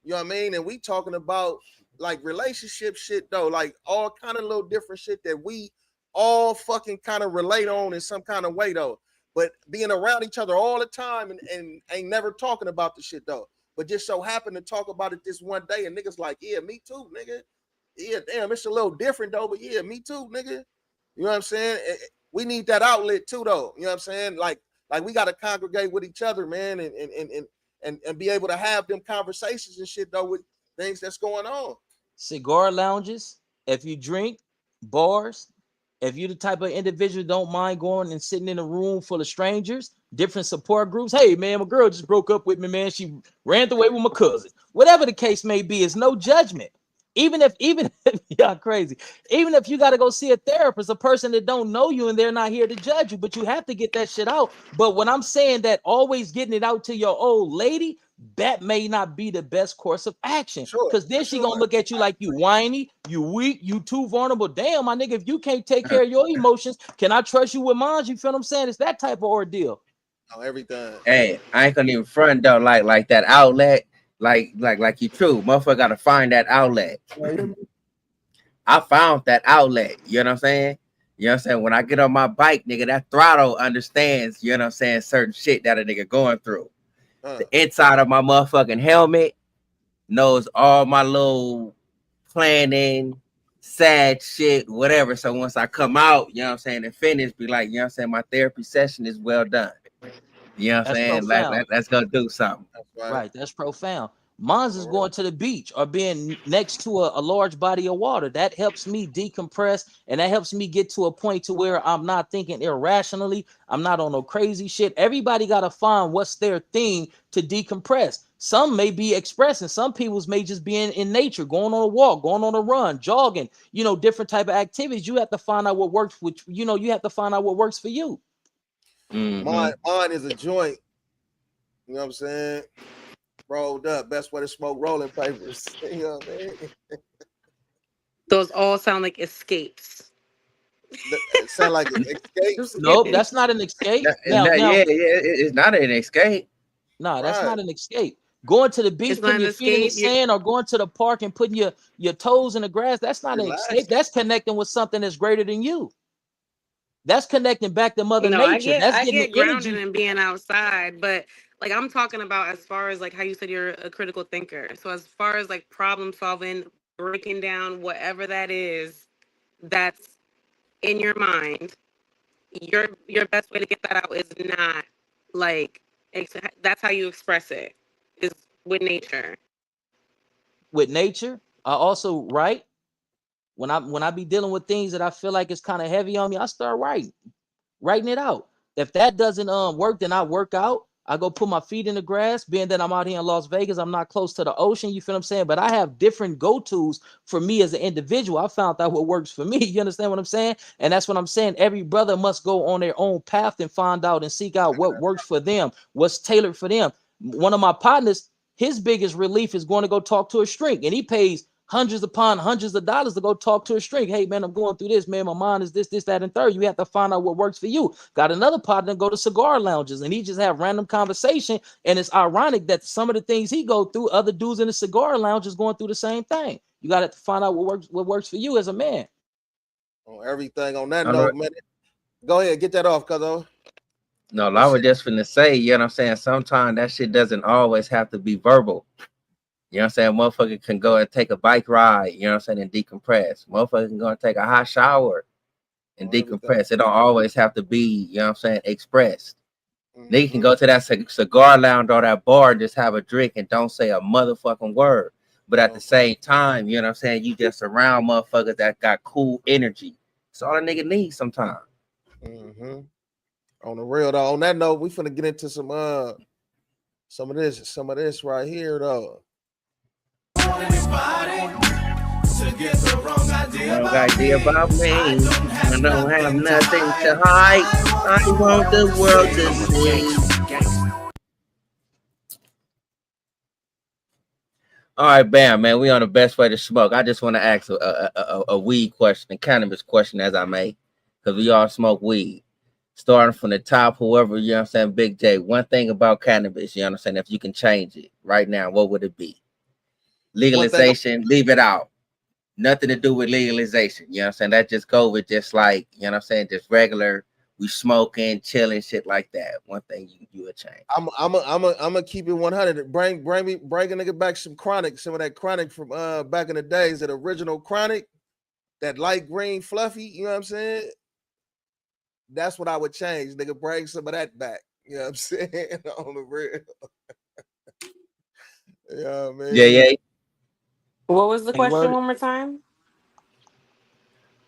You know what I mean? And we talking about like relationship shit though, like all kind of little different shit that we all fucking kind of relate on in some kind of way though. But being around each other all the time and ain't never talking about the shit though. But just so happened to talk about it this one day, and niggas like, yeah, me too, nigga. Yeah, damn, it's a little different though, but yeah, me too, nigga. You know what I'm saying? We need that outlet too, though. You know what I'm saying? Like we got to congregate with each other, man, and be able to have them conversations and shit though with things that's going on. Cigar lounges, if you drink, bars, if you're the type of individual don't mind going and sitting in a room full of strangers, different support groups. Hey man, my girl just broke up with me, man. She ran away with my cousin. Whatever the case may be, it's no judgment. Even if y'all crazy, even if you got to go see a therapist, a person that don't know you and they're not here to judge you, but you have to get that shit out. But when I'm saying that always getting it out to your old lady, that may not be the best course of action. Because then she gonna look at you like you whiny, you weak, you too vulnerable. Damn, my nigga, if you can't take care of your emotions, can I trust you with mine? You feel what I'm saying? It's that type of ordeal. Oh, everything. Hey, I ain't gonna even front though, like that outlet, like you true. Motherfucker gotta find that outlet. I found that outlet, you know what I'm saying? You know what I'm saying? When I get on my bike, nigga, that throttle understands, you know what I'm saying, certain shit that a nigga going through. The inside of my motherfucking helmet knows all my little planning, sad shit, whatever. So once I come out, you know what I'm saying, and finish, be like, you know what I'm saying, my therapy session is well done. You know what I'm That's saying? profound. Let's go do something. Right, that's profound. Mine's is going to the beach or being next to a large body of water. That helps me decompress and that helps me get to a point to where I'm not thinking irrationally. I'm not on no crazy shit. Everybody got to find what's their thing to decompress. Some may be expressing. Some people's may just be in nature, going on a walk, going on a run, jogging, different type of activities. You have to find out what works, which, you have to find out what works for you. Mine is a joint. You know what I'm saying? Rolled up. Best way to smoke rolling papers. You know what I mean? Those all sound like escapes. It sound like escapes. Nope, that's not an escape. It's not an escape. No, that's not an escape. Going to the beach, putting your feet in the sand, or going to the park and putting your toes in the grass, that's not an escape. That's connecting with something that's greater than you. That's connecting back to Mother Nature. I get grounded and being outside, but like I'm talking about as far as like how you said you're a critical thinker. So as far as like problem solving, breaking down whatever that is that's in your mind, your best way to get that out is not like that's how you express it, is with nature. With nature, I also write. When I be dealing with things that I feel like it's kind of heavy on me, I start writing it out. If that doesn't work, then I work out. I go put my feet in the grass. Being that I'm out here in Las Vegas, I'm not close to the ocean. You feel what I'm saying? But I have different go-tos for me as an individual. I found out what works for me. You understand what I'm saying? And that's what I'm saying. Every brother must go on their own path and find out and seek out what works for them, what's tailored for them. One of my partners, his biggest relief is going to go talk to a shrink, and he pays hundreds upon hundreds of dollars to go talk to a shrink. Hey, man, I'm going through this, man. My mind is this, that, and third. You have to find out what works for you. Got another partner go to cigar lounges, and he just have random conversation. And it's ironic that some of the things he go through, other dudes in the cigar lounge is going through the same thing. You got to find out what works for you as a man. On everything on that note, man. Go ahead, get that off, cuz. No, I was just finna say, you know what I'm saying? Sometimes that shit doesn't always have to be verbal. You know what I'm saying? Motherfucker can go and take a bike ride, you know what I'm saying, and decompress. Motherfucker can go and take a hot shower and decompress. It don't always have to be, you know what I'm saying, expressed. Nigga can go to that cigar lounge or that bar and just have a drink and don't say a motherfucking word. But at the same time, you know what I'm saying, you just around motherfuckers that got cool energy. That's all a nigga needs sometimes. On the real though, on that note, we finna get into some of this right here though. To get the wrong idea about me. I don't have nothing to hide. I want the world to see. All right, bam, man. We on the best way to smoke. I just want to ask a weed question, a cannabis question, as I may, because we all smoke weed. Starting from the top, whoever, you know what I'm saying, Big J. One thing about cannabis, you know what I'm saying, if you can change it right now, what would it be? Legalization, leave it out. Nothing to do with legalization. You know what I'm saying? That just go with just like, you know what I'm saying, just regular, we smoking, chilling, shit like that. One thing you would change. I'm gonna keep it 100. Bring a nigga back some chronic, some of that chronic from back in the days, that original chronic, that light green fluffy, you know what I'm saying? That's what I would change. Nigga, bring some of that back. You know what I'm saying? On the real. Yeah, man. Yeah. What was the question one more time?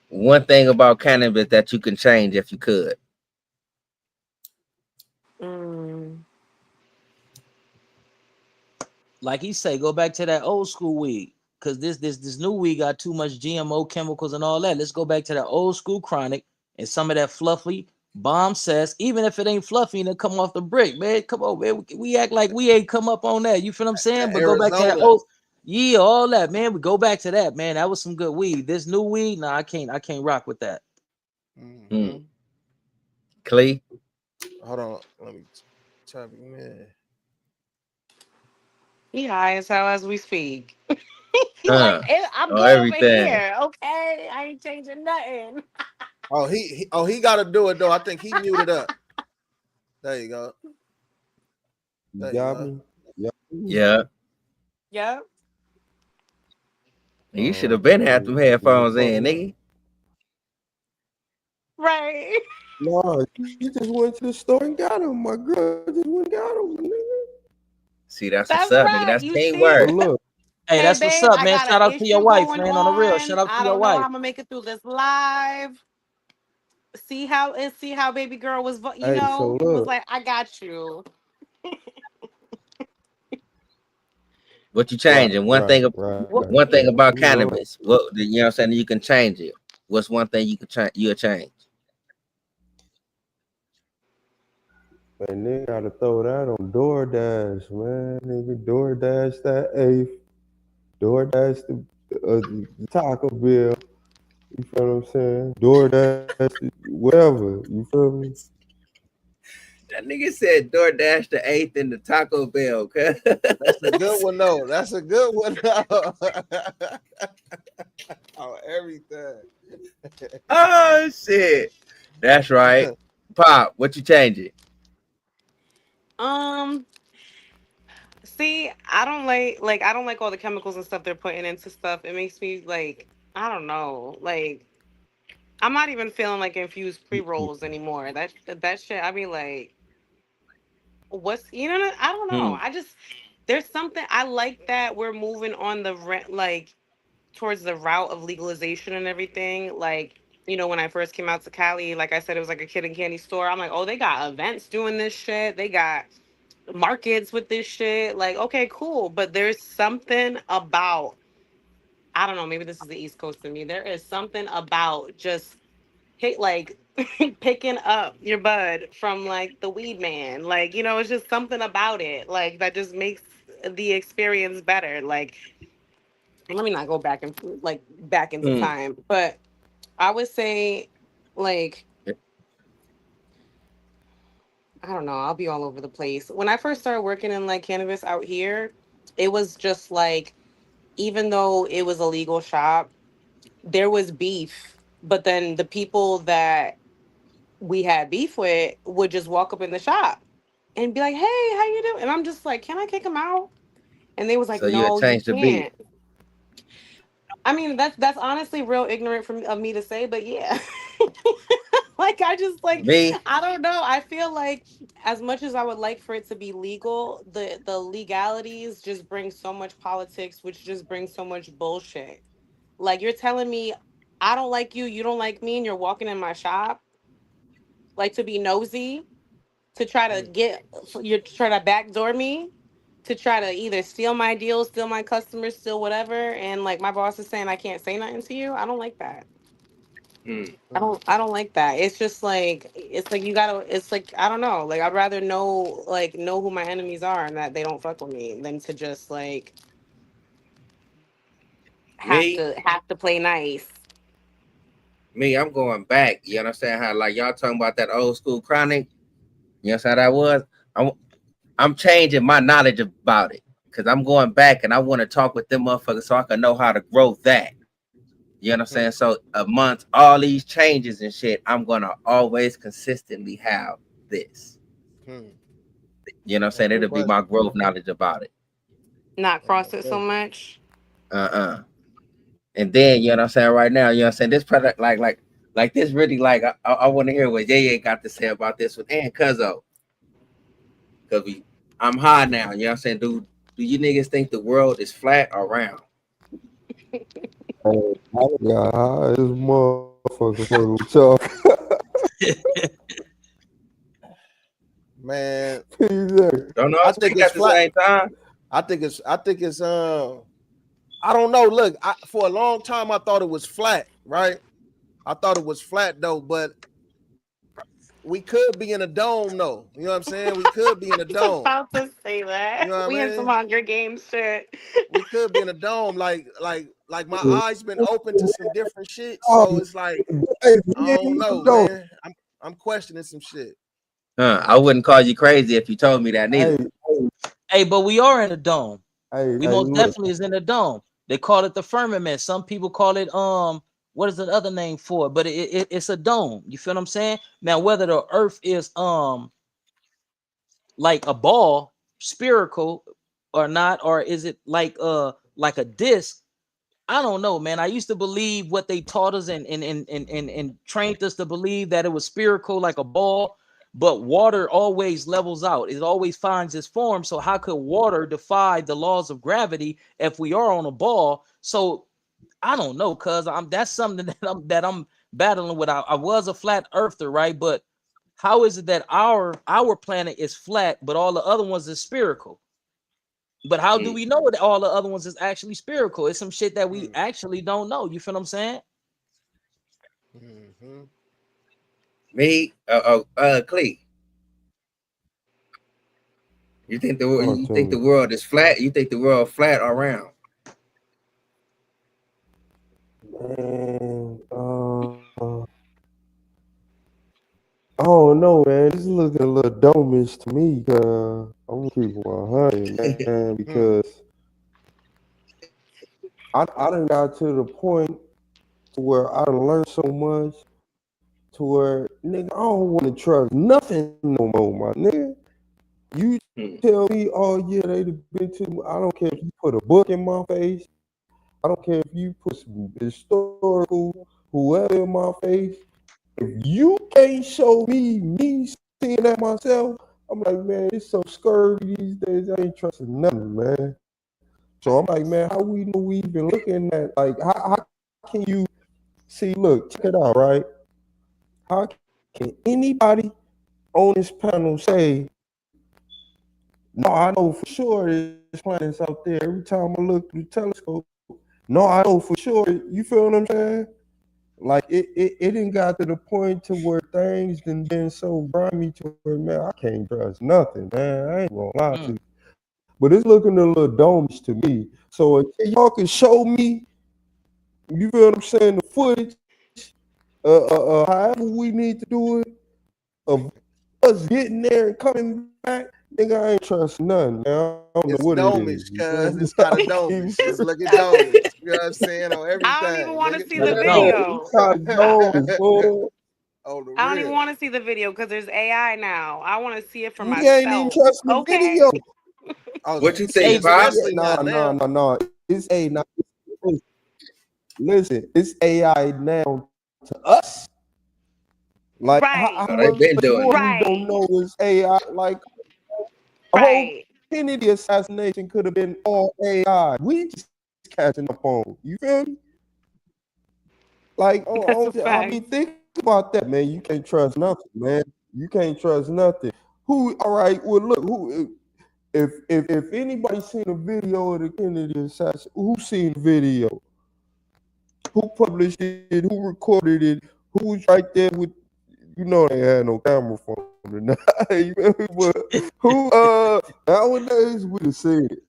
One thing about cannabis that you can change if you could. Like he say, go back to that old school weed. Because this new weed got too much GMO chemicals and all that. Let's go back to that old school chronic and some of that fluffy bomb cess, even if it ain't fluffy and it come off the brick, man. Come on, man. We act like we ain't come up on that. You feel what I'm saying? But go back to that old, yeah, all that, man. We go back to that, man. That was some good weed. This new weed, nah, I can't rock with that. Clee? Hold on. Let me type it in. He high as hell as we speak. He's like, I'm good everything over here. Okay, I ain't changing nothing. he got to do it though. I think he muted up. There you go. There you go. Yeah. Yep. You should have been had them headphones in, nigga. Right. No, you just went to the store and got them. My girl just went and got them, nigga. See, that's what's up, nigga. That's teamwork. Look. Hey, that's babe, what's up, man. Shout out to your wife, man. On the real. Shout out to your wife. I'm gonna make it through this live. See how baby girl was, was like, I got you. What you changing? One thing about cannabis. What you know what I'm saying? You can change it. What's one thing you can change? You'll change. Man, nigga gotta throw that on DoorDash, man. Nigga, DoorDash that eighth. DoorDash the Taco Bell. You feel what I'm saying? DoorDash whatever. You feel me? That nigga said DoorDash the eighth in the Taco Bell. That's a good one, though. That's a good one. Oh, everything. Oh shit. That's right. Pop, what you changing? See, I don't like all the chemicals and stuff they're putting into stuff. It makes me like, I don't know, like I'm not even feeling like infused pre-rolls anymore. That shit, I be like, what's, I don't know. I just, there's something I like that we're moving on the like towards the route of legalization and everything. Like, when I first came out to Cali, like I said, it was like a kid and candy store. I'm like, oh, they got events doing this shit. They got markets with this shit. Like, okay, cool. But there's something about, I don't know, maybe this is the East Coast to me. There is something about just like picking up your bud from like the weed man. Like, it's just something about it. Like that just makes the experience better. Like, let me not go back into time. But I would say, like, I don't know, I'll be all over the place. When I first started working in like cannabis out here, it was just like, even though it was a legal shop, there was beef. But then the people that we had beef with would just walk up in the shop and be like, "Hey, how you doing?" And I'm just like, "Can I kick him out?" And they was like, So you'll "No, you change the beat. can't." I mean, that's honestly real ignorant of me to say, but yeah. Like, I just like, Me? I don't know. I feel like as much as I would like for it to be legal, the legalities just bring so much politics, which just brings so much bullshit. Like, you're telling me I don't like you, you don't like me, and you're walking in my shop like to be nosy, to try to you're trying to backdoor me, to try to either steal my deals, steal my customers, steal whatever, and like my boss is saying I can't say nothing to you. I don't like that. I don't like that. It's like you gotta, it's like, I don't know. Like, I'd rather know who my enemies are and that they don't fuck with me than to just like have Me? to have to play nice. Me, I'm going back. You understand how like y'all talking about that old school chronic? You know how that was? I'm changing my knowledge about it because I'm going back and I want to talk with them motherfuckers so I can know how to grow that. You know what I'm saying? So amongst all these changes and shit, I'm gonna always consistently have this. You know what I'm saying? It'll be my growth knowledge about it. Not cross it so much. And then you know what I'm saying right now, you know what I'm saying? This product like this really like I want to hear what Jay got to say about this one and Cuzzo. Cause I'm high now, you know what I'm saying? Do you niggas think the world is flat or round? I got high as motherfucker fucking with y'all. Man, don't know. I think it's flat. At the same time. I think it's I don't know. Look, for a long time I thought it was flat, right? I thought it was flat though, but we could be in a dome though. You know what I'm saying? We could be in a dome. About to say that. You know what we I mean? in some Hunger Games shit. We could be in a dome. Like my eyes been open to some different shit. So it's like I don't know, man. I'm questioning some shit. I wouldn't call you crazy if you told me that neither. Hey, but we are in a dome. We most definitely is in a dome. They call it the firmament. Some people call it what is the other name for it? But it's a dome. You feel what I'm saying? Now, whether the earth is like a ball, spherical or not, or is it like a disc? I don't know, man. I used to believe what they taught us and trained us to believe that it was spherical like a ball, but water always levels out. It always finds its form. So how could water defy the laws of gravity if we are on a ball? So I don't know, cuz that's something that I'm battling with. I was a flat earther, right? But how is it that our planet is flat, but all the other ones is spherical? But how do we know that all the other ones is actually spherical? It's some shit that we actually don't know. You feel what I'm saying? Me, Clee. You think the world is flat? You think the world flat or round? Man, I don't know, man. This is looking a little domish to me. I'm gonna keep it 100, man, because I done got to the point to where I done learned so much to where, nigga, I don't want to trust nothing no more, my nigga. You tell me, oh yeah, they been to. I don't care if you put a book in my face. I don't care if you put some historical whoever in my face. If you can't show me seeing that myself, I'm like, man, it's so scurvy these days. I ain't trusting nothing, man. So I'm like, man, how we know we even looking at, like, how can you see? Look, check it out, right? How can anybody on this panel say, no, I know for sure there's planets out there. Every time I look through the telescope, no, I know for sure. You feel what I'm saying? Like it didn't got to the point to where things done been so grimy to where, man, I can't trust nothing, man. I ain't gonna lie to you. But it's looking a little domish to me. So if y'all can show me, you feel what I'm saying, the footage, however we need to do it, of us getting there and coming back, nigga, I ain't trust none, man. I don't know what it is. Cause it's kind of domish. It's looking domish. You know what I'm saying? On everything. I don't even want to see the It's video. kind of domish, boy. I don't even want to see the video because there's AI now. I want to see it for You ain't even myself. trusting the video. What you think, Bob? No. It's AI. Listen, it's AI now to us. Like, how they've been doing more it. we don't know is AI. Like, the whole Kennedy assassination could have been all AI. We just catching up on. You feel me? Like, I mean, think about that, man. You can't trust nothing, man. You can't trust nothing. Who? All right. Well, look. Who? If anybody seen a video of the Kennedy assassination, who seen the video? Who published it? Who recorded it? Who was right there with? You know they had no camera phone. Who? Nowadays we have seen it.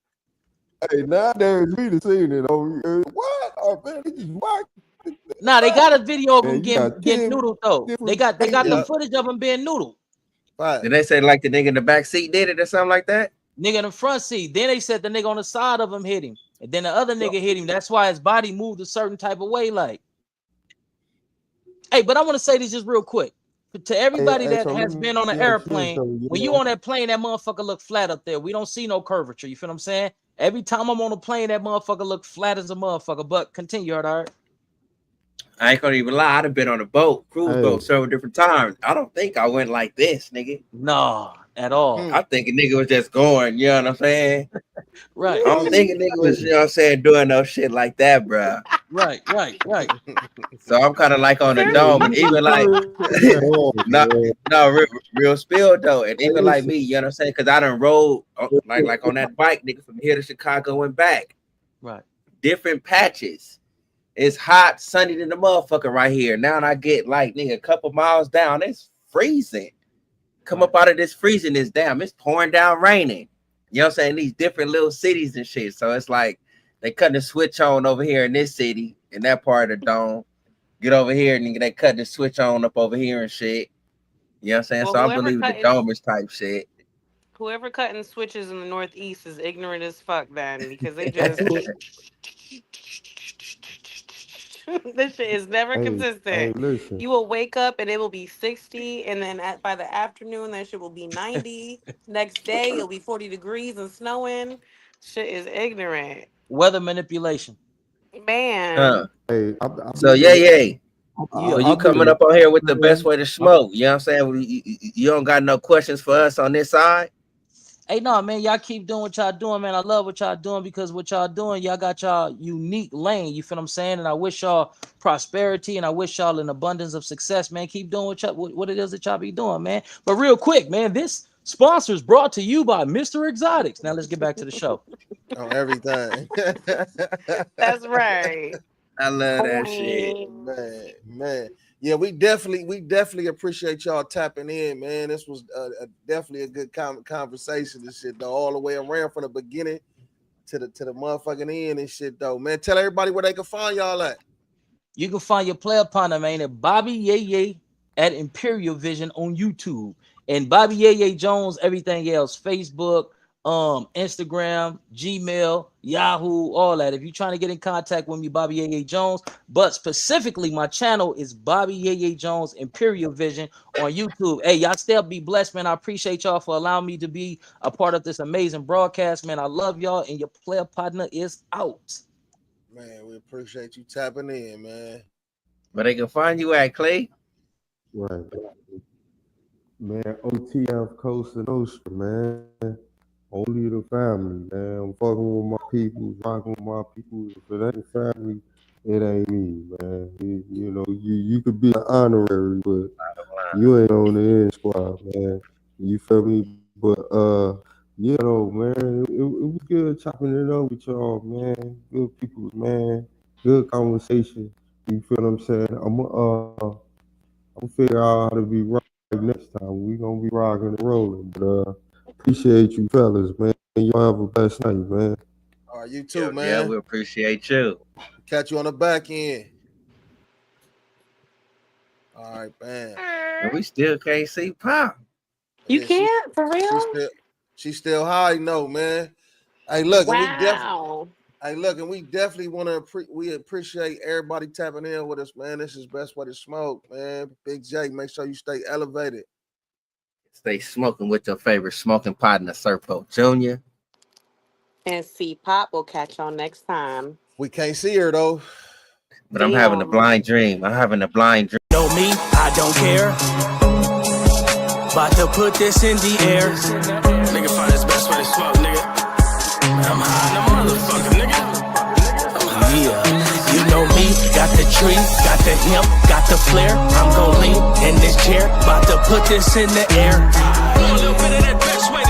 Hey, nowadays we have seen it. What? Oh man, they just watch. Nah, they got a video of Man, him getting noodled though. They got the footage of him being noodled. Did they say like the nigga in the back seat did it or something like that? Nigga in the front seat. Then they said the nigga on the side of him hit him. And then the other nigga hit him. That's why his body moved a certain type of way. Like, hey, but I want to say this just real quick. To everybody that has been on an airplane, when you on that plane, that motherfucker look flat up there. We don't see no curvature. You feel what I'm saying? Every time I'm on a plane, that motherfucker look flat as a motherfucker. But continue, all right? I ain't gonna even lie. I'd have been on a boat, cruise boat, several different times. I don't think I went like this, nigga. No, at all. I think a nigga was just going, you know what I'm saying? Right. I don't think a nigga was, you know what I'm saying, doing no shit like that, bro. Right. So I'm kind of like on the dome, and even like, no, real spill though, and even like me, you know what I'm saying? Because I done rode like on that bike, nigga, from here to Chicago and back. Right. Different patches. It's hot, sunny than the motherfucker right here. Now I get like, nigga, a couple miles down, it's freezing. Come up out of this freezing, it's pouring down, raining. You know what I'm saying? These different little cities and shit. So it's like they cutting the switch on over here in this city, in that part of the dome. Get over here and they cut the switch on up over here and shit. You know what I'm saying? Well, so I believe the dome is type shit. Whoever cutting switches in the Northeast is ignorant as fuck then, because they just this shit is never consistent. Listen. You will wake up and it will be 60, and then by the afternoon that shit will be 90. Next day it'll be 40 degrees and snowing. Shit is ignorant. Weather manipulation. Man. Hey, so yeah. Well, you coming up on here with the best way to smoke. You know what I'm saying? You don't got no questions for us on this side? Hey, no, man, y'all keep doing what y'all doing, man. I love what y'all doing because what y'all doing, y'all got y'all unique lane. You feel what I'm saying? And I wish y'all prosperity and I wish y'all an abundance of success, man. Keep doing what it is that y'all be doing, man. But real quick, man, this Sponsors brought to you by Mr. Exotics. Now let's get back to the show. On everything. That's right. I love that shit. Man. Yeah, we definitely appreciate y'all tapping in, man. This was definitely a good conversation and shit, though, all the way around from the beginning to the motherfucking end and shit, though, man. Tell everybody where they can find y'all at. You can find your player partner, man, at Bobby Yeye at Imperial Vision on YouTube, and Bobby Yeye Jones, everything else, Facebook, Instagram, Gmail, Yahoo, all that. If you're trying to get in contact with me, Bobby Yeye Jones, but specifically my channel is Bobby Yeye Jones Imperial Vision on YouTube. Hey, y'all still be blessed, man. I appreciate y'all for allowing me to be a part of this amazing broadcast, man. I love y'all, and your player partner is out. Man, we appreciate you tapping in, man. But they can find you at Clay. Right. Man, OTF Coast and Nostra, man. Only the family, man. I'm fucking with my people, rocking with my people. If it ain't family, it ain't me, man. You know, you could be an honorary, but you ain't on the end squad, man. You feel me? But you know, man, it was good chopping it up with y'all, man. Good people, man. Good conversation. You feel what I'm saying? I'm gonna figure out how to be right next time. We gonna be rocking and rolling, but appreciate you fellas, man. Y'all have a blessed night, man. All right, you too, man. Yeah, we appreciate you. Catch you on the back end. All right, man. And we still can't see Pop. You can't, for real? She's still high, no, man. Hey, look, wow. and we definitely want to we appreciate everybody tapping in with us, man. This is Best Way to Smoke, man. Big J, make sure you stay elevated. Stay smoking with your favorite smoking partner, Serpo Jr. And C Pop, will catch y'all next time. We can't see her though. But I'm having a blind dream. Know me, I don't care. About to put this in the air. Nigga find his best way to smoke, nigga. Man, I'm high in the motherfucker, nigga. Yeah, you know me, got the tree, got the hemp, got the flare. I'm gon' lean in this chair, about to put this in the air. A little bit of that best way.